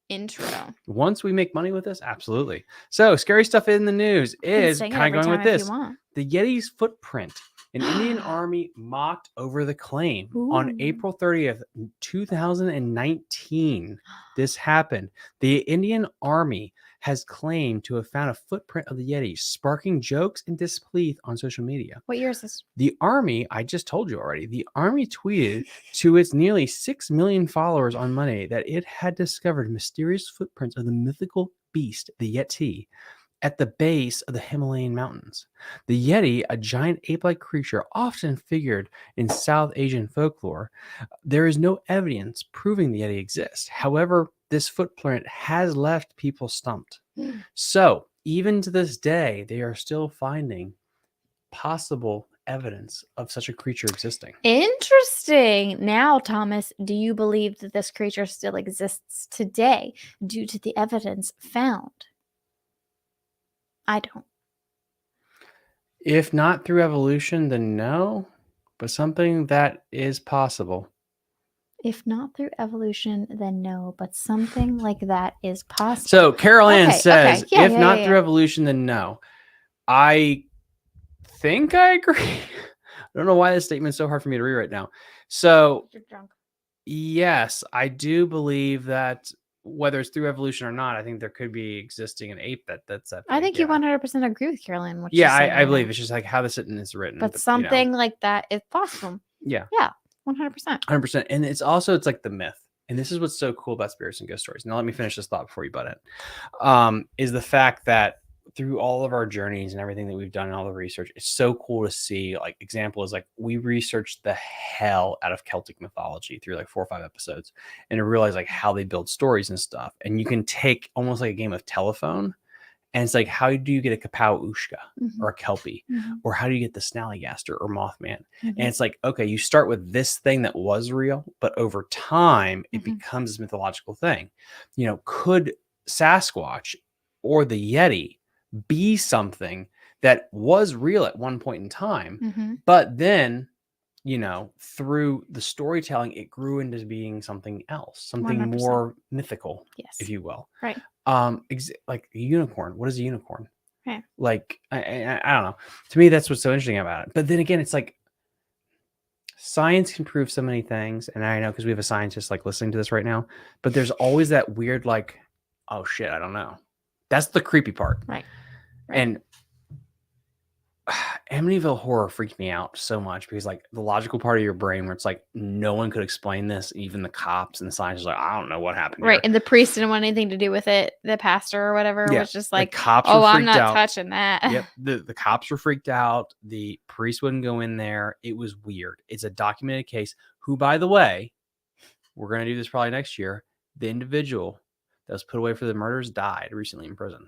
intro. Once we make money with this, absolutely. So scary stuff in the news is kind of going with this. The Yeti's footprint. An Indian army mocked over the claim. On April 30th, 2019. This happened. The Indian army has claimed to have found a footprint of the Yeti, sparking jokes and disbelief on social media. What year is this? The army, I just told you already, the army tweeted to its nearly 6 million followers on Monday that it had discovered mysterious footprints of the mythical beast, the Yeti, at the base of the Himalayan mountains. The Yeti, a giant ape-like creature often figured in South Asian folklore, there is no evidence proving the Yeti exists. However, this footprint has left people stumped. So, even to this day, they are still finding possible evidence of such a creature existing. Interesting. Now, Thomas, do you believe that this creature still exists today due to the evidence found? I don't. If not through evolution, then no, but something that is possible. If not through evolution, then no, but something like that is possible. So Carol Ann Okay, says, okay. Yeah, if yeah, not yeah, through yeah. evolution, then no. I think I agree. I don't know why this statement's so hard for me to read right now. So You're drunk. yes, I do believe that whether it's through evolution or not, I think there could be existing an ape that's that I big, think you 100% agree with Carolyn. What yeah, she's saying I right believe now. it's just like how the sentence is written. But you know. something like that is possible. Yeah. Yeah, 100%. 100%. And it's like the myth. And this is what's so cool about spirits and ghost stories. Now, let me finish this thought before you butt in. Is the fact that through all of our journeys and everything that we've done and all the research, it's so cool to see. Like, example is like we researched the hell out of Celtic mythology through like 4 or 5 episodes and to realize like how they build stories and stuff. And you can take almost like a game of telephone. And it's like, how do you get a Kapowushka or a Kelpie? Or how do you get the Snallygaster or Mothman? And it's like, okay, you start with this thing that was real, but over time, it becomes this mythological thing. You know, could Sasquatch or the Yeti be something that was real at one point in time, but then, you know, through the storytelling, it grew into being something else, something 100%. more mythical, Yes. if you will. Right. Like a unicorn. What is a unicorn? Right. Like, I don't know. To me, that's what's so interesting about it. But then again, it's like science can prove so many things. And I know because we have a scientist like listening to this right now, but there's always that weird, like, oh shit, I don't know. That's the creepy part. Right. And Amityville Horror freaked me out so much because like the logical part of your brain where it's like no one could explain this, even the cops and the scientists are like, I don't know what happened Right. here. And the priest didn't want anything to do with it. The pastor or whatever was just like, cops oh, were I'm freaked not out. touching that. Yep. The cops were freaked out. The priest wouldn't go in there. It was weird. It's a documented case who, by the way, we're going to do this probably next year. The individual that was put away for the murders died recently in prison.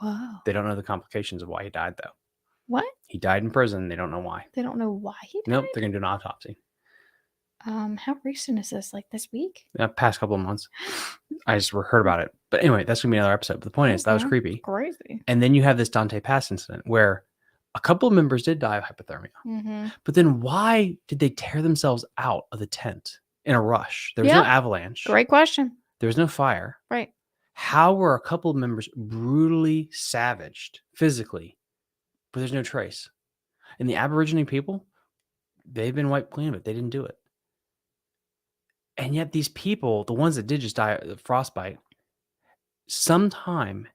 Whoa. They don't know the complications of why he died, though. What? He died in prison. They don't know why. They don't know why he died? Nope. They're going to do an autopsy. How recent is this? Like this week? Past couple of months. I just heard about it. But anyway, that's going to be another episode. But the point is, that was creepy. Crazy. And then you have this Dante Pass incident where a couple of members did die of hypothermia. But then why did they tear themselves out of the tent in a rush? There was no avalanche. Great question. There was no fire. Right. How were a couple of members brutally savaged physically, but there's no trace? And the Aborigine people, they've been wiped clean of it. They didn't do it. And yet these people, the ones that did just die of frostbite, sometime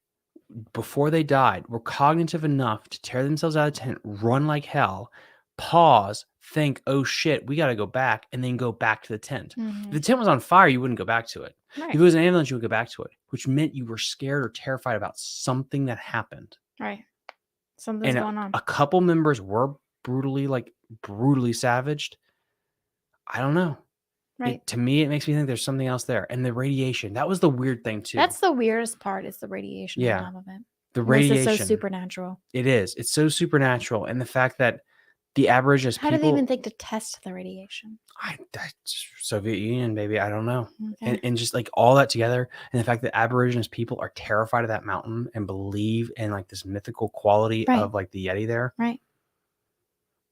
before they died, were cognitive enough to tear themselves out of the tent, run like hell, pause, think, oh shit, we got to go back, and then go back to the tent. If the tent was on fire, you wouldn't go back to it. Right. If it was an ambulance, you would go back to it, which meant you were scared or terrified about something that happened. Right. Something's going on. A couple members were brutally savaged. I don't know. Right. To me, it makes me think there's something else there. And the radiation, that was the weird thing too. That's the weirdest part is the radiation on top of it. The radiation. This is so supernatural. It is. It's so supernatural. And the fact that the Aborigines How people... do they even think to test the radiation? Soviet Union, baby. I don't know. Okay. And just like all that together. And the fact that Aborigines people are terrified of that mountain and believe in like this mythical quality of like the Yeti there. Right.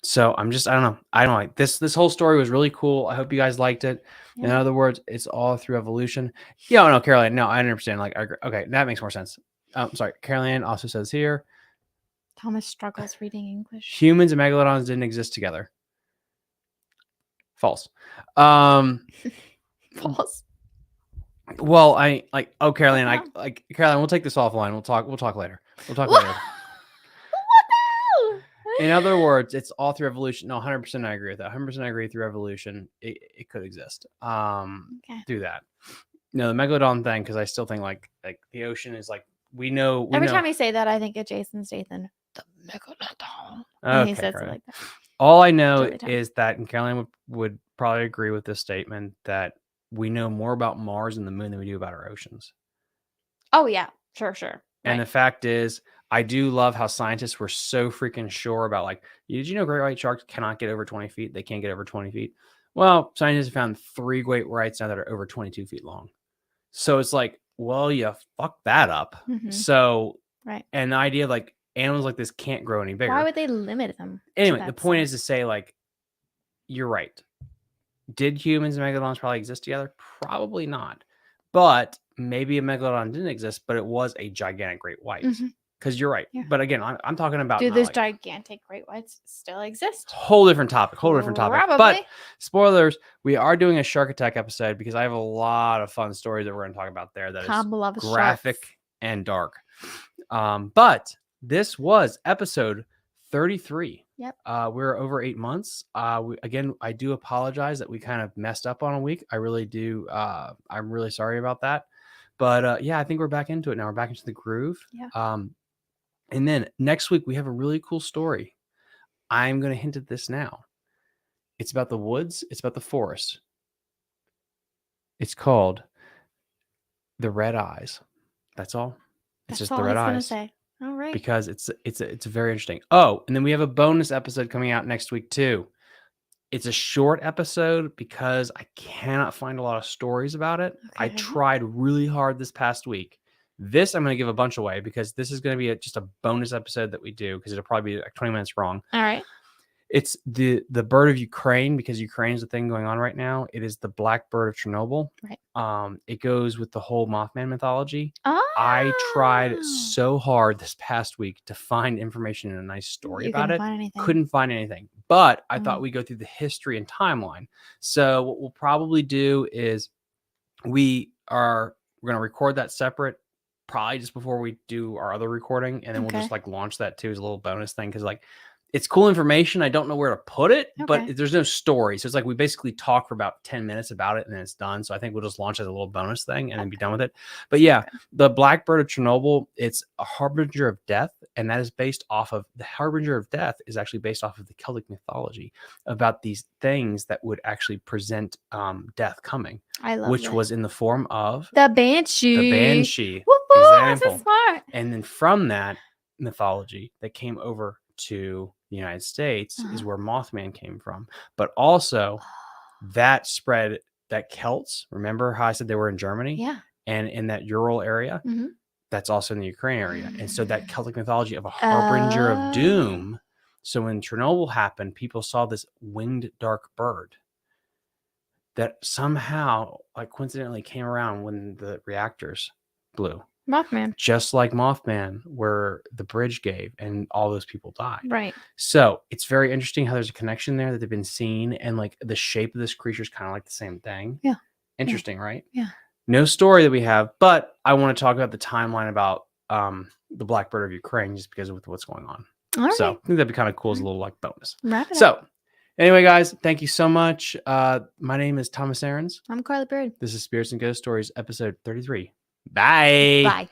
So I don't know. Like this whole story was really cool. I hope you guys liked it. Yeah. In other words, it's all through evolution. Yeah, no, Caroline. No, I understand. Like, okay, that makes more sense. Sorry. Caroline also says here, Thomas struggles reading English. Humans and megalodons didn't exist together. False. False. Well, Caroline, Caroline, we'll take this offline. We'll talk later. Later. In other words, it's all through evolution. No, 100% I agree with that. 100% I agree through evolution. It could exist. Do that. No, the megalodon thing, because I still think like the ocean is like, we know. Every time you say that, I think of Jason Statham. The megalodon. Okay, he says it like that. All I know is that, and Caroline would probably agree with this statement, that we know more about Mars and the moon than we do about our oceans. Oh, yeah. Sure. And the fact is, I do love how scientists were so freaking sure about like, did you know great white sharks cannot get over 20 feet? They can't get over 20 feet. Well, scientists have found 3 great whites now that are over 22 feet long. So it's like, well, you fucked that up. So, and the idea of like animals like this can't grow any bigger. Why would they limit them? Anyway, the point is to say like, you're right. Did humans and megalodons probably exist together? Probably not. But maybe a megalodon didn't exist, but it was a gigantic great white. Because you're right. Yeah. But again, I'm talking about Do not those like gigantic great whites still exist? whole different topic. But Probably. spoilers, we are doing a shark attack episode because I have a lot of fun stories that we're going to talk about there that is love graphic sharks. and dark. But this was episode 33. Yep. We're over 8 months. Again, I do apologize that we kind of messed up on a week. I really do. I'm really sorry about that. But yeah, I think we're back into it now. We're back into the groove. Yeah. And then next week we have a really cool story. I'm going to hint at this now. It's about the woods. It's about the forest. It's called The Red Eyes. That's all. It's That's just all the red I was eyes. gonna say. All right. Because it's very interesting. Oh, and then we have a bonus episode coming out next week too. It's a short episode because I cannot find a lot of stories about it. I Okay. tried really hard this past week. This I'm going to give a bunch away because this is going to be just a bonus episode that we do because it'll probably be like 20 minutes wrong. All right. It's the bird of Ukraine because Ukraine is the thing going on right now. It is the black bird of Chernobyl. Right. It goes with the whole Mothman mythology. Oh. I tried so hard this past week to find information and a nice story about it. Couldn't find anything. But I thought we'd go through the history and timeline. So what we'll probably do is we're going to record that separate, probably just before we do our other recording, and then we'll just like launch that too as a little bonus thing because like it's cool information. I don't know where to put it, but there's no story. So it's like we basically talk for about 10 minutes about it and then it's done. So I think we'll just launch as a little bonus thing and then be done with it. But yeah, the black bird of Chernobyl, it's a harbinger of death. And that is based off of the harbinger of death is actually based off of the Celtic mythology about these things that would actually present death coming. I love which was in the form of the banshee. The banshee. Woo-hoo, so smart. And then from that mythology that came over to the United States is where Mothman came from. But also that spread, that Celts, remember how I said they were in Germany? Yeah. And in that Ural area, that's also in the Ukraine area. And so that Celtic mythology of a harbinger of doom. So when Chernobyl happened, people saw this winged dark bird that somehow, like coincidentally, came around when the reactors blew. Mothman. Just like Mothman, where the bridge gave and all those people died. Right. So it's very interesting how there's a connection there that they've been seen. And like the shape of this creature is kind of like the same thing. Yeah. Interesting, right? Yeah. No story that we have, but I want to talk about the timeline about the black bird of Ukraine just because of what's going on. All so right. I think that'd be kind of cool as a little like bonus. Wrap it so up. Anyway, guys, thank you so much. My name is Thomas Aarons. I'm Carly Bird. This is Spirits and Ghost Stories, episode 33. Bye. Bye.